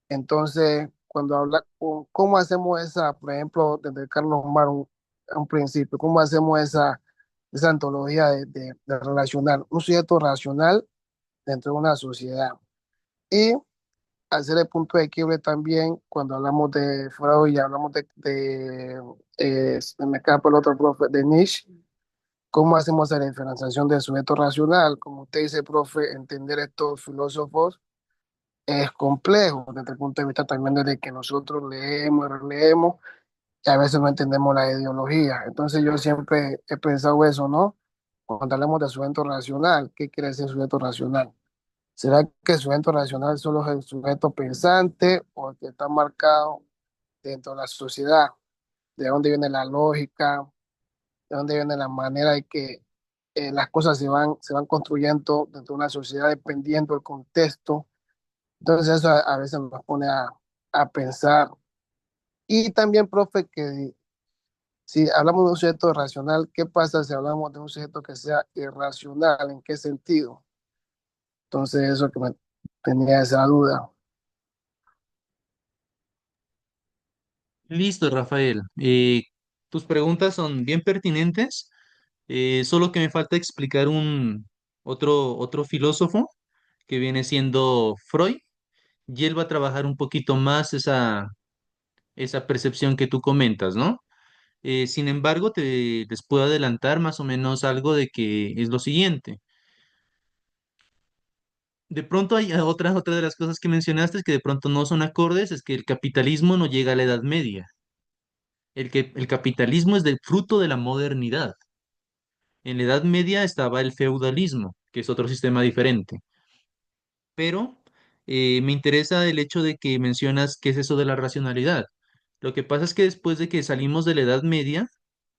Entonces, cuando habla, ¿cómo hacemos esa, por ejemplo, desde Carlos Mar, un principio, cómo hacemos esa antología de relacionar un sujeto racional dentro de una sociedad? Y hacer el punto de quiebre también cuando hablamos de Freud y hablamos se me escapa el otro profe, de Nietzsche, cómo hacemos la diferenciación del sujeto racional. Como usted dice, profe, entender estos filósofos es complejo desde el punto de vista también desde que nosotros leemos y releemos y a veces no entendemos la ideología. Entonces yo siempre he pensado eso, ¿no? Cuando hablamos de sujeto racional, ¿qué quiere decir sujeto racional? ¿Será que el sujeto racional solo es el sujeto pensante o el que está marcado dentro de la sociedad? ¿De dónde viene la lógica? ¿De dónde viene la manera de que las cosas se van construyendo dentro de una sociedad dependiendo del contexto? Entonces eso a veces nos pone a pensar. Y también, profe, que si hablamos de un sujeto racional, ¿qué pasa si hablamos de un sujeto que sea irracional? ¿En qué sentido? Entonces eso que me tenía esa duda. Listo, Rafael. Tus preguntas son bien pertinentes, solo que me falta explicar otro filósofo que viene siendo Freud, y él va a trabajar un poquito más esa percepción que tú comentas, ¿no? Sin embargo, les puedo adelantar más o menos algo de que es lo siguiente. De pronto hay otra de las cosas que mencionaste que de pronto no son acordes, es que el capitalismo no llega a la Edad Media. el capitalismo es del fruto de la modernidad. En la Edad Media estaba el feudalismo, que es otro sistema diferente. Pero me interesa el hecho de que mencionas qué es eso de la racionalidad. Lo que pasa es que después de que salimos de la Edad Media,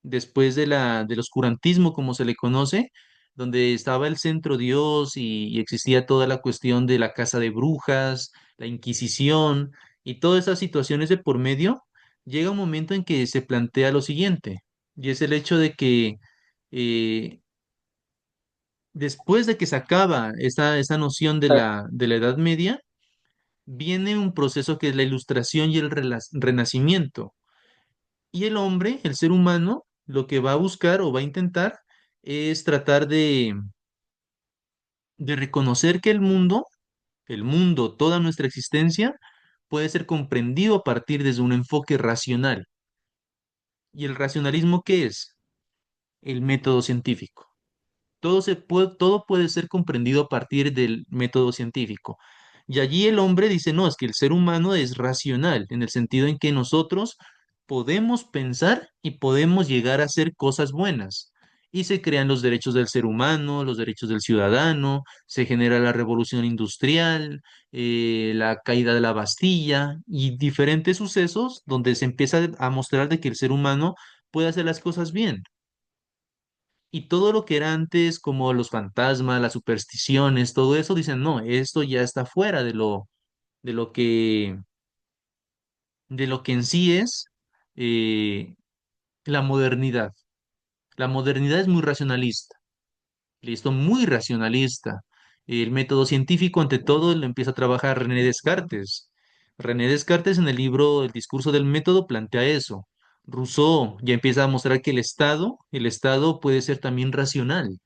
después del oscurantismo, como se le conoce, donde estaba el centro Dios y existía toda la cuestión de la casa de brujas, la Inquisición y todas esas situaciones de por medio, llega un momento en que se plantea lo siguiente, y es el hecho de que eh, después de que se acaba esa noción de la Edad Media, viene un proceso que es la ilustración y el renacimiento. Y el hombre, el ser humano, lo que va a buscar o va a intentar es tratar de reconocer que el mundo, toda nuestra existencia, puede ser comprendido a partir desde un enfoque racional. ¿Y el racionalismo qué es? El método científico. Todo puede ser comprendido a partir del método científico. Y allí el hombre dice, no, es que el ser humano es racional, en el sentido en que nosotros podemos pensar y podemos llegar a hacer cosas buenas. Y se crean los derechos del ser humano, los derechos del ciudadano, se genera la revolución industrial, la caída de la Bastilla y diferentes sucesos donde se empieza a mostrar de que el ser humano puede hacer las cosas bien. Y todo lo que era antes, como los fantasmas, las supersticiones, todo eso, dicen, no, esto ya está fuera de lo que, de lo que en sí es eh, la modernidad. La modernidad es muy racionalista, listo, muy racionalista. El método científico, ante todo, lo empieza a trabajar René Descartes. René Descartes en el libro El discurso del método plantea eso. Rousseau ya empieza a mostrar que el Estado puede ser también racional.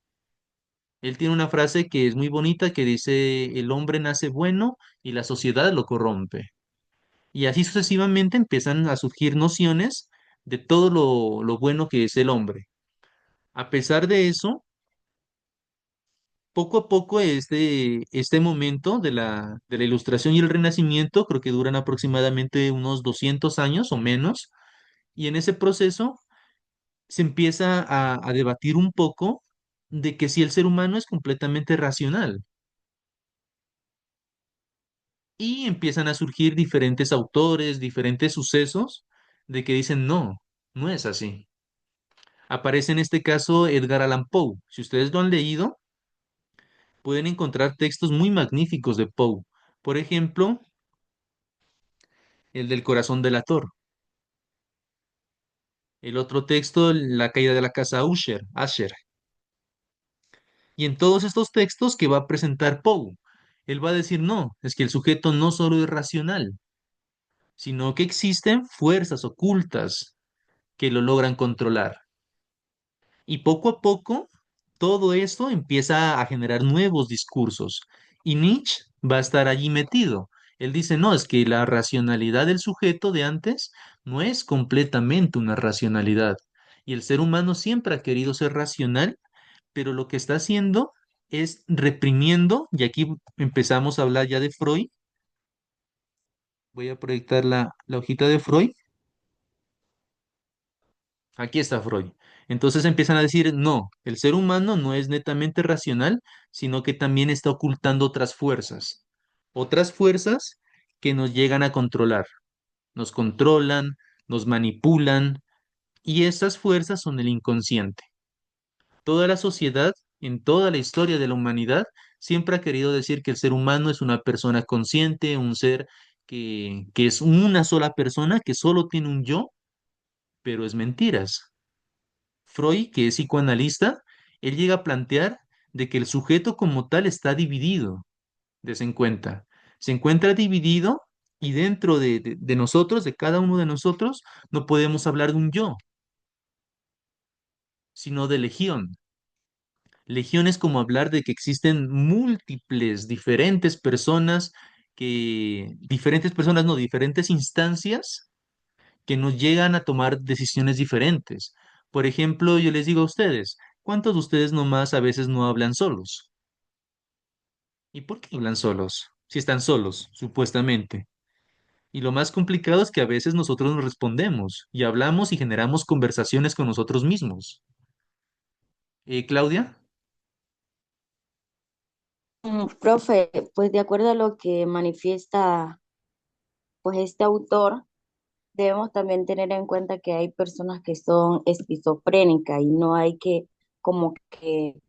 Él tiene una frase que es muy bonita que dice, el hombre nace bueno y la sociedad lo corrompe. Y así sucesivamente empiezan a surgir nociones de todo lo bueno que es el hombre. A pesar de eso, poco a poco este momento de la Ilustración y el Renacimiento, creo que duran aproximadamente unos 200 años o menos, y en ese proceso se empieza a debatir un poco de que si el ser humano es completamente racional. Y empiezan a surgir diferentes autores, diferentes sucesos de que dicen, no, no es así. Aparece en este caso Edgar Allan Poe. Si ustedes lo han leído, pueden encontrar textos muy magníficos de Poe. Por ejemplo, el del corazón delator. El otro texto, La caída de la casa Usher. Y en todos estos textos que va a presentar Poe, él va a decir, no, es que el sujeto no solo es racional, sino que existen fuerzas ocultas que lo logran controlar. Y poco a poco, todo esto empieza a generar nuevos discursos. Y Nietzsche va a estar allí metido. Él dice, no, es que la racionalidad del sujeto de antes no es completamente una racionalidad. Y el ser humano siempre ha querido ser racional, pero lo que está haciendo es reprimiendo, y aquí empezamos a hablar ya de Freud. Voy a proyectar la hojita de Freud. Aquí está Freud. Entonces empiezan a decir, no, el ser humano no es netamente racional, sino que también está ocultando otras fuerzas que nos llegan a controlar, nos controlan, nos manipulan, y esas fuerzas son el inconsciente. Toda la sociedad, en toda la historia de la humanidad, siempre ha querido decir que el ser humano es una persona consciente, un ser que es una sola persona, que solo tiene un yo, pero es mentiras. Freud, que es psicoanalista, él llega a plantear de que el sujeto como tal está dividido, des en cuenta. Se encuentra dividido y dentro de nosotros, de cada uno de nosotros, no podemos hablar de un yo, sino de legión. Legión es como hablar de que existen múltiples, diferentes personas, no, diferentes instancias que nos llegan a tomar decisiones diferentes. Por ejemplo, yo les digo a ustedes, ¿cuántos de ustedes nomás a veces no hablan solos? ¿Y por qué hablan solos? Si están solos, supuestamente. Y lo más complicado es que a veces nosotros nos respondemos y hablamos y generamos conversaciones con nosotros mismos. Claudia, Profe, pues de acuerdo a lo que manifiesta pues este autor, debemos también tener en cuenta que hay personas que son esquizofrénicas y no hay que como que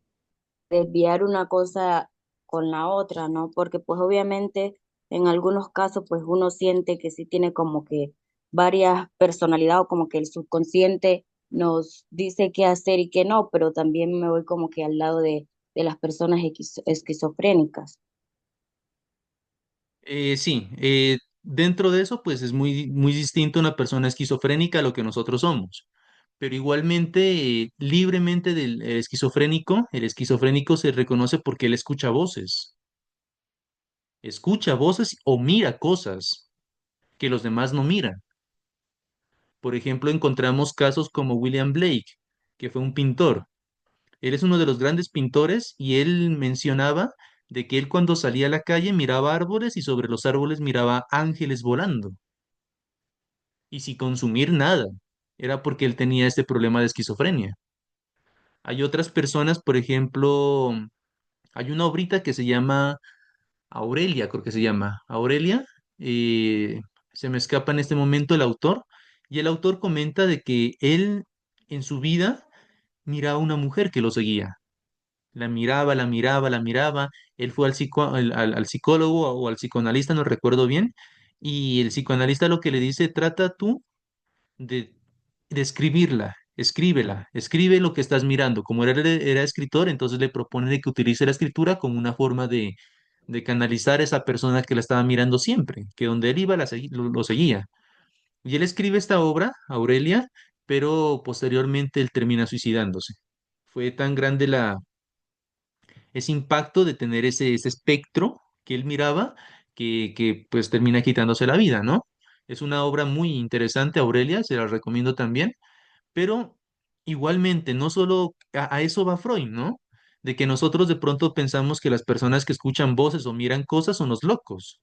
desviar una cosa con la otra, ¿no? Porque pues obviamente en algunos casos pues uno siente que sí tiene como que varias personalidades o como que el subconsciente nos dice qué hacer y qué no, pero también me voy como que al lado de las personas esquizofrénicas. sí, dentro de eso, pues es muy, muy distinto una persona esquizofrénica a lo que nosotros somos. Pero igualmente, libremente del el esquizofrénico se reconoce porque él escucha voces o mira cosas que los demás no miran. Por ejemplo, encontramos casos como William Blake, que fue un pintor. Él es uno de los grandes pintores y él mencionaba de que él cuando salía a la calle miraba árboles y sobre los árboles miraba ángeles volando y sin consumir nada. Era porque él tenía este problema de esquizofrenia. Hay otras personas, por ejemplo, hay una obrita que se llama Aurelia, creo que se llama Aurelia. eh, Se me escapa en este momento el autor y el autor comenta de que él en su vida miraba a una mujer que lo seguía. La miraba, la miraba, la miraba. Él fue al psicólogo o al psicoanalista, no recuerdo bien, y el psicoanalista lo que le dice, trata tú de, de escribirla, escríbela, escribe lo que estás mirando. Como era escritor, entonces le propone de que utilice la escritura como una forma de canalizar a esa persona que la estaba mirando siempre, que donde él iba lo seguía. Y él escribe esta obra, Aurelia, pero posteriormente él termina suicidándose. Fue tan grande ese impacto de tener ese espectro que él miraba que pues termina quitándose la vida, ¿no? Es una obra muy interesante, Aurelia, se la recomiendo también, pero igualmente, no solo a eso va Freud, ¿no? De que nosotros de pronto pensamos que las personas que escuchan voces o miran cosas son los locos,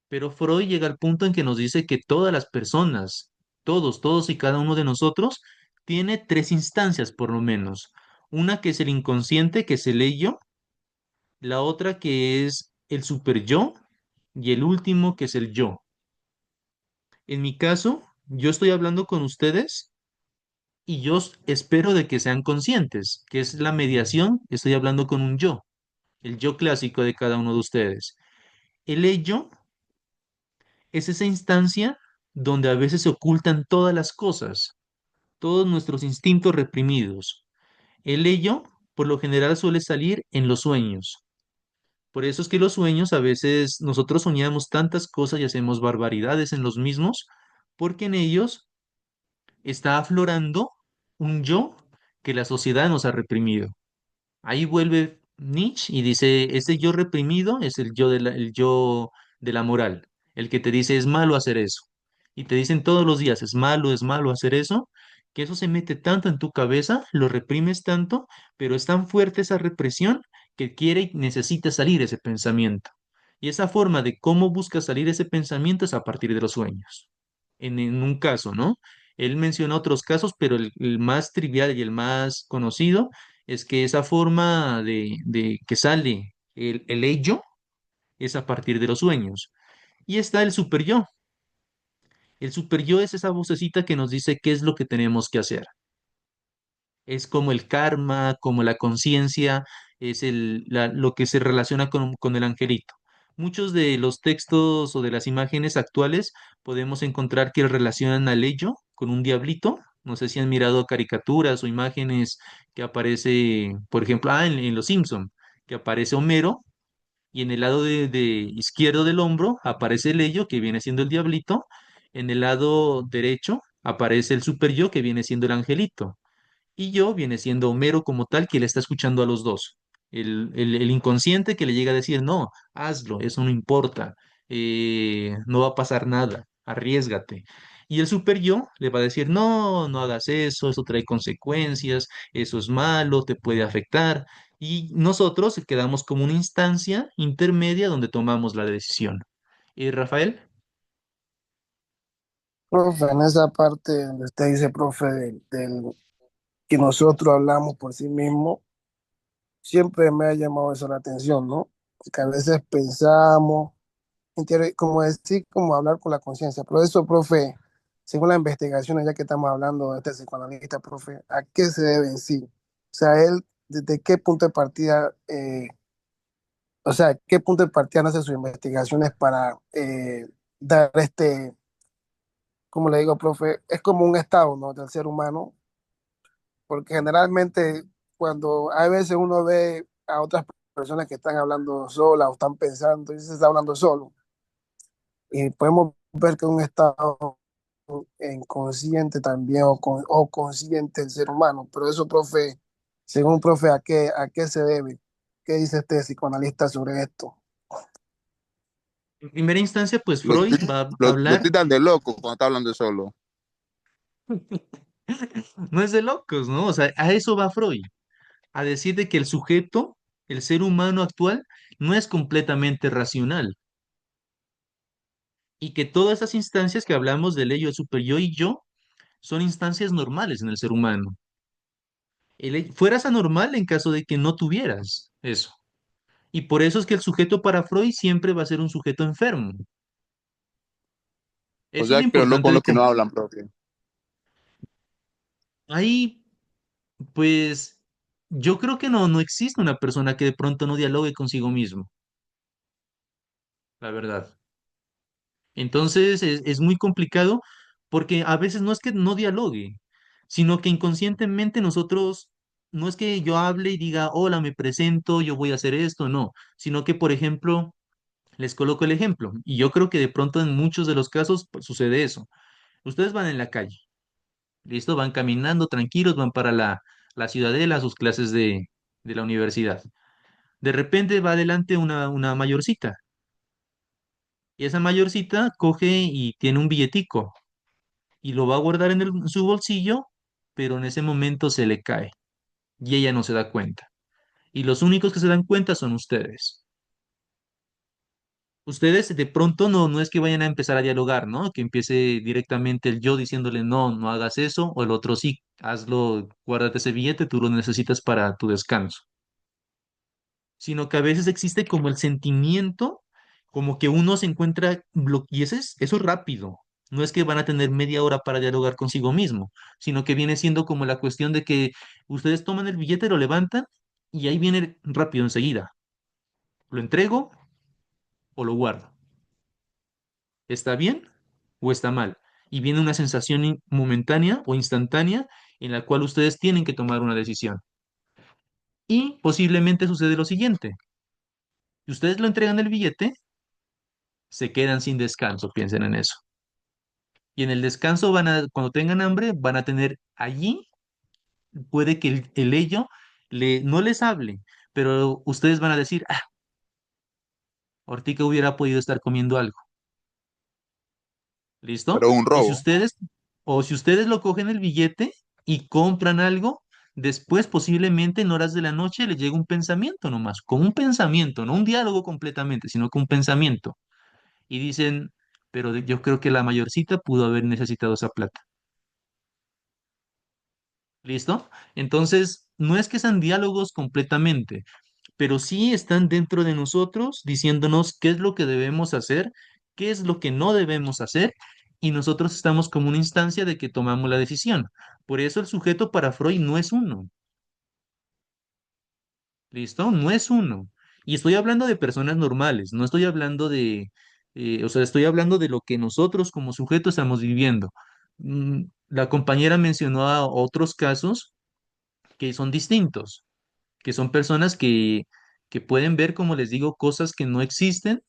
pero Freud llega al punto en que nos dice que todas las personas, todos y cada uno de nosotros, tiene tres instancias por lo menos. Una que es el inconsciente, que es el ello, la otra que es el super yo y el último que es el yo. En mi caso, yo estoy hablando con ustedes y espero de que sean conscientes, que es la mediación, estoy hablando con un yo, el yo clásico de cada uno de ustedes. El ello es esa instancia donde a veces se ocultan todas las cosas, todos nuestros instintos reprimidos. El ello, por lo general, suele salir en los sueños. Por eso es que los sueños a veces nosotros soñamos tantas cosas y hacemos barbaridades en los mismos, porque en ellos está aflorando un yo que la sociedad nos ha reprimido. Ahí vuelve Nietzsche y dice, ese yo reprimido es el yo de la moral, el que te dice es malo hacer eso. Y te dicen todos los días, es malo hacer eso, que eso se mete tanto en tu cabeza, lo reprimes tanto, pero es tan fuerte esa represión que quiere y necesita salir ese pensamiento. Y esa forma de cómo busca salir ese pensamiento es a partir de los sueños. En un caso, ¿no? Él menciona otros casos, pero el más trivial y el más conocido es que esa forma de que sale el ello es a partir de los sueños. Y está el super yo. El super yo es esa vocecita que nos dice qué es lo que tenemos que hacer. Es como el karma, como la conciencia, es lo que se relaciona con el angelito. Muchos de los textos o de las imágenes actuales podemos encontrar que relacionan al ello con un diablito. No sé si han mirado caricaturas o imágenes que aparece, por ejemplo, en Los Simpson, que aparece Homero y en el lado de izquierdo del hombro aparece el ello, que viene siendo el diablito. En el lado derecho aparece el super yo, que viene siendo el angelito. Y yo viene siendo Homero como tal, que le está escuchando a los dos. El inconsciente que le llega a decir, no, hazlo, eso no importa, no va a pasar nada, arriesgate. Y el super yo le va a decir, no, no hagas eso trae consecuencias, eso es malo, te puede afectar. Y nosotros quedamos como una instancia intermedia donde tomamos la decisión. ¿Y Rafael? Profe, en esa parte donde usted dice, profe, que nosotros hablamos por sí mismos, siempre me ha llamado eso la atención, ¿no? Que a veces pensamos, como decir, como hablar con la conciencia. Pero eso, profe, según las investigaciones, ya que estamos hablando de este psicoanalista, profe, ¿a qué se debe en sí? O sea, él, ¿desde qué punto de partida, o sea, qué punto de partida hace sus investigaciones para dar como le digo, profe, es como un estado, ¿no? Del ser humano, porque generalmente cuando a veces uno ve a otras personas que están hablando solas o están pensando y se está hablando solo, y podemos ver que un estado inconsciente también o consciente el ser humano, pero eso, profe, según profe, ¿a qué se debe? ¿Qué dice este psicoanalista sobre esto? En primera instancia, pues Lo Freud estoy, va a lo hablar, estoy dando de loco cuando está hablando solo. no es de locos, ¿no? O sea, a eso va Freud, a decir de que el sujeto, el ser humano actual, no es completamente racional y que todas esas instancias que hablamos del ello, el super y yo, son instancias normales en el ser humano. Fueras anormal en caso de que no tuvieras eso. Y por eso es que el sujeto para Freud siempre va a ser un sujeto enfermo. O Eso es sea lo que los importante locos de los que no hablan, profe. ahí, pues, yo creo que no existe una persona que de pronto no dialogue consigo mismo, la verdad. Entonces es muy complicado porque a veces no es que no dialogue, sino que inconscientemente nosotros, no es que yo hable y diga, hola, me presento, yo voy a hacer esto, no, sino que, por ejemplo, les coloco el ejemplo, y yo creo que de pronto en muchos de los casos pues, sucede eso. Ustedes van en la calle, ¿listo? Van caminando tranquilos, van para la ciudadela, a sus clases de la universidad. De repente va adelante una mayorcita, y esa mayorcita coge y tiene un billetico y lo va a guardar en su bolsillo, pero en ese momento se le cae y ella no se da cuenta. Y los únicos que se dan cuenta son ustedes. Ustedes de pronto no es que vayan a empezar a dialogar, ¿no? Que empiece directamente el yo diciéndole no, no hagas eso, o el otro sí, hazlo, guárdate ese billete, tú lo necesitas para tu descanso. Sino que a veces existe como el sentimiento, como que uno se encuentra y eso es rápido. No es que van a tener media hora para dialogar consigo mismo, sino que viene siendo como la cuestión de que ustedes toman el billete, lo levantan y ahí viene rápido enseguida. ¿Lo entrego o lo guardo? ¿Está bien o está mal? Y viene una sensación momentánea o instantánea en la cual ustedes tienen que tomar una decisión. Y posiblemente sucede lo siguiente. Si ustedes lo entregan el billete, se quedan sin descanso, piensen en eso. Y en el descanso cuando tengan hambre, van a tener allí, puede que el ello no les hable, pero ustedes van a decir, ah, Ortica hubiera podido estar comiendo algo. ¿Listo? Pero es un Y si robo. ustedes, o si ustedes lo cogen el billete y compran algo, después posiblemente en horas de la noche les llega un pensamiento nomás, como un pensamiento, no un diálogo completamente, sino que un pensamiento. Y dicen, pero yo creo que la mayorcita pudo haber necesitado esa plata. ¿Listo? Entonces, no es que sean diálogos completamente, pero sí están dentro de nosotros diciéndonos qué es lo que debemos hacer, qué es lo que no debemos hacer, y nosotros estamos como una instancia de que tomamos la decisión. Por eso el sujeto para Freud no es uno, ¿listo? No es uno. Y estoy hablando de personas normales, no estoy hablando o sea, estoy hablando de lo que nosotros como sujeto estamos viviendo. La compañera mencionó a otros casos que son distintos, que son personas que pueden ver, como les digo, cosas que no existen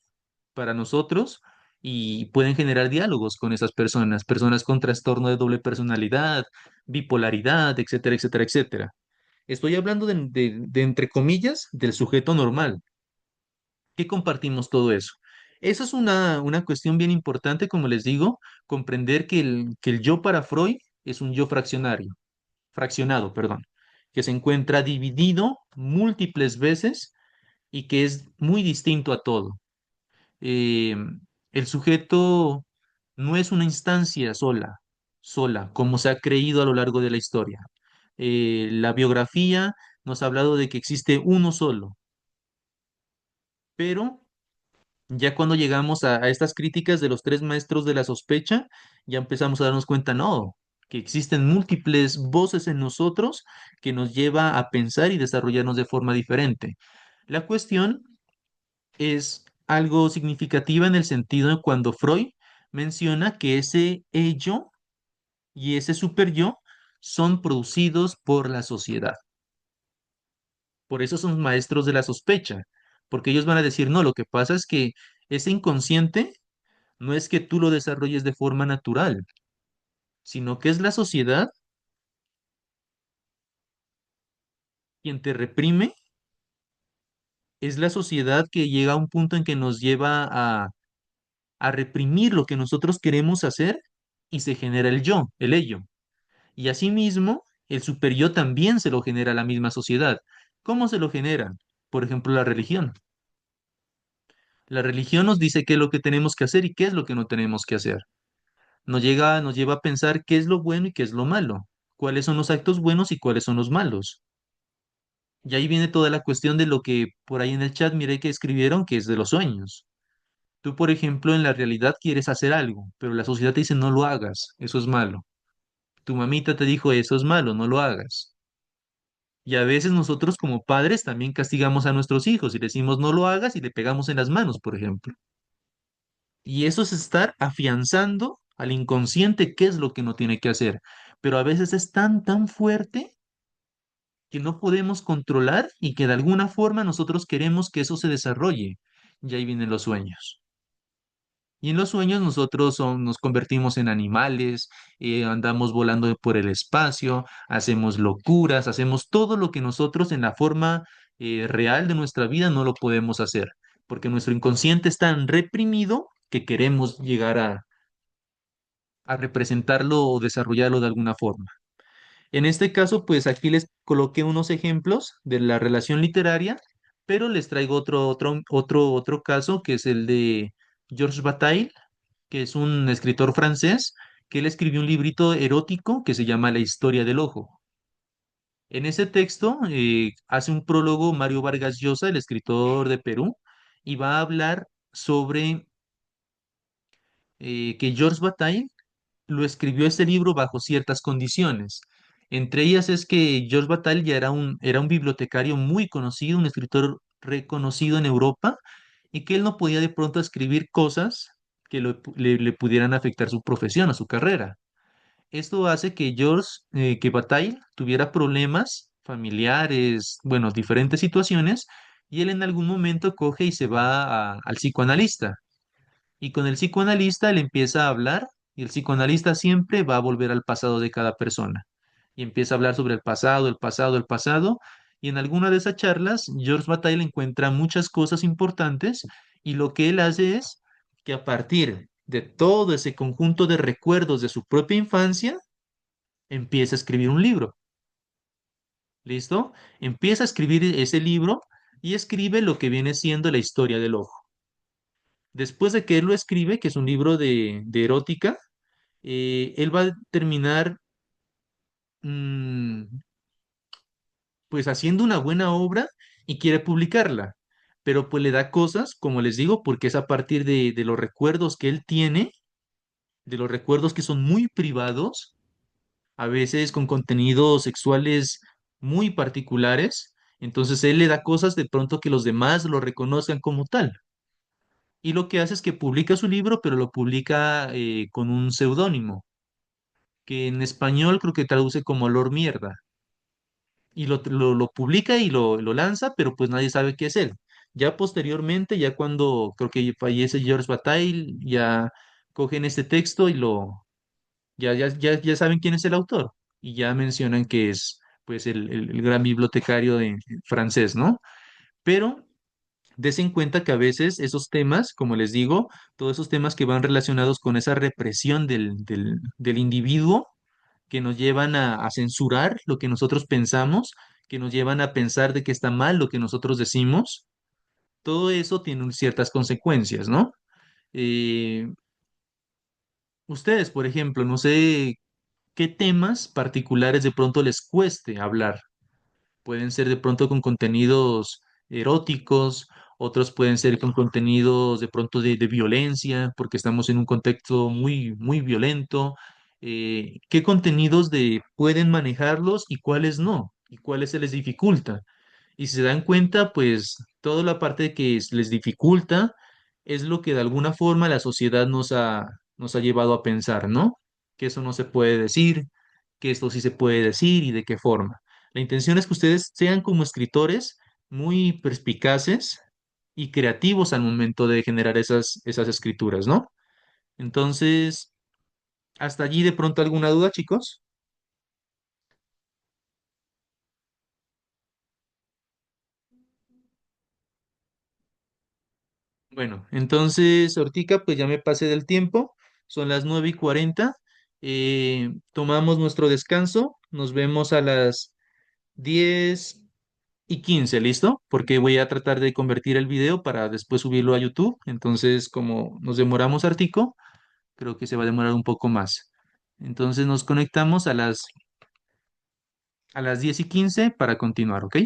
para nosotros y pueden generar diálogos con esas personas, personas con trastorno de doble personalidad, bipolaridad, etcétera, etcétera, etcétera. Estoy hablando entre comillas, del sujeto normal. ¿Qué compartimos todo eso? Eso es una cuestión bien importante, como les digo, comprender que el yo para Freud es un yo fraccionado, perdón, que se encuentra dividido múltiples veces y que es muy distinto a todo. Eh, el sujeto no es una instancia sola, como se ha creído a lo largo de la historia. La biografía nos ha hablado de que existe uno solo, pero ya cuando llegamos a estas críticas de los tres maestros de la sospecha, ya empezamos a darnos cuenta, no, que existen múltiples voces en nosotros que nos lleva a pensar y desarrollarnos de forma diferente. La cuestión es algo significativa en el sentido de cuando Freud menciona que ese ello y ese super yo son producidos por la sociedad. Por eso son maestros de la sospecha, porque ellos van a decir, no, lo que pasa es que ese inconsciente no es que tú lo desarrolles de forma natural, sino que es la sociedad quien te reprime, es la sociedad que llega a un punto en que nos lleva a reprimir lo que nosotros queremos hacer y se genera el yo, el ello. Y asimismo, el super yo también se lo genera la misma sociedad. ¿Cómo se lo genera? Por ejemplo, la religión. La religión nos dice qué es lo que tenemos que hacer y qué es lo que no tenemos que hacer. Nos lleva a pensar qué es lo bueno y qué es lo malo, cuáles son los actos buenos y cuáles son los malos. Y ahí viene toda la cuestión de lo que por ahí en el chat miré que escribieron, que es de los sueños. Tú, por ejemplo, en la realidad quieres hacer algo, pero la sociedad te dice no lo hagas, eso es malo. Tu mamita te dijo eso es malo, no lo hagas. Y a veces nosotros como padres también castigamos a nuestros hijos y le decimos no lo hagas y le pegamos en las manos, por ejemplo. Y eso es estar afianzando al inconsciente qué es lo que no tiene que hacer. Pero a veces es tan fuerte que no podemos controlar y que de alguna forma nosotros queremos que eso se desarrolle. Y ahí vienen los sueños. Y en los sueños nosotros nos convertimos en animales, andamos volando por el espacio, hacemos locuras, hacemos todo lo que nosotros en la forma real de nuestra vida no lo podemos hacer, porque nuestro inconsciente es tan reprimido que queremos llegar a representarlo o desarrollarlo de alguna forma. En este caso, pues aquí les coloqué unos ejemplos de la relación literaria, pero les traigo otro caso que es el de Georges Bataille, que es un escritor francés, que él escribió un librito erótico que se llama La historia del ojo. En ese texto hace un prólogo Mario Vargas Llosa, el escritor de Perú, y va a hablar sobre que Georges Bataille lo escribió este libro bajo ciertas condiciones. Entre ellas es que Georges Bataille ya era un bibliotecario muy conocido, un escritor reconocido en Europa, y que él no podía de pronto escribir cosas que le pudieran afectar su profesión o su carrera. Esto hace que que Bataille tuviera problemas familiares, bueno, diferentes situaciones, y él en algún momento coge y se va al psicoanalista. Y con el psicoanalista él empieza a hablar y el psicoanalista siempre va a volver al pasado de cada persona. Y empieza a hablar sobre el pasado, el pasado, el pasado. Y en alguna de esas charlas, George Bataille encuentra muchas cosas importantes y lo que él hace es que a partir de todo ese conjunto de recuerdos de su propia infancia, empieza a escribir un libro. ¿Listo? Empieza a escribir ese libro y escribe lo que viene siendo la historia del ojo. Después de que él lo escribe, que es un libro de erótica, él va a terminar mm, pues haciendo una buena obra y quiere publicarla, pero pues le da cosas, como les digo, porque es a partir de los recuerdos que él tiene, de los recuerdos que son muy privados, a veces con contenidos sexuales muy particulares, entonces él le da cosas de pronto que los demás lo reconozcan como tal. Y lo que hace es que publica su libro, pero lo publica con un seudónimo, que en español creo que traduce como olor mierda. Y lo publica y lo lanza, pero pues nadie sabe qué es él. Ya posteriormente, ya cuando creo que fallece George Bataille, ya cogen este texto y ya saben quién es el autor. Y ya mencionan que es pues el gran bibliotecario francés, ¿no? Pero des en cuenta que a veces esos temas, como les digo, todos esos temas que van relacionados con esa represión del individuo, que nos llevan a censurar lo que nosotros pensamos, que nos llevan a pensar de que está mal lo que nosotros decimos, todo eso tiene ciertas consecuencias, ¿no? Eh, Ustedes, por ejemplo, no sé qué temas particulares de pronto les cueste hablar. Pueden ser de pronto con contenidos eróticos, otros pueden ser con contenidos de pronto de violencia, porque estamos en un contexto muy, muy violento. ¿Qué contenidos pueden manejarlos y cuáles no? ¿Y cuáles se les dificulta? Y si se dan cuenta, pues toda la parte que les dificulta es lo que de alguna forma la sociedad nos ha llevado a pensar, ¿no? Que eso no se puede decir, que esto sí se puede decir y de qué forma. La intención es que ustedes sean como escritores muy perspicaces y creativos al momento de generar esas escrituras, ¿no? Entonces, hasta allí de pronto alguna duda, chicos. Bueno, entonces, Hortica, pues ya me pasé del tiempo, son las 9:40, tomamos nuestro descanso, nos vemos a las 10:15, ¿listo? Porque voy a tratar de convertir el video para después subirlo a YouTube, entonces como nos demoramos hartico, creo que se va a demorar un poco más. Entonces nos conectamos a las 10:15 para continuar, ¿ok?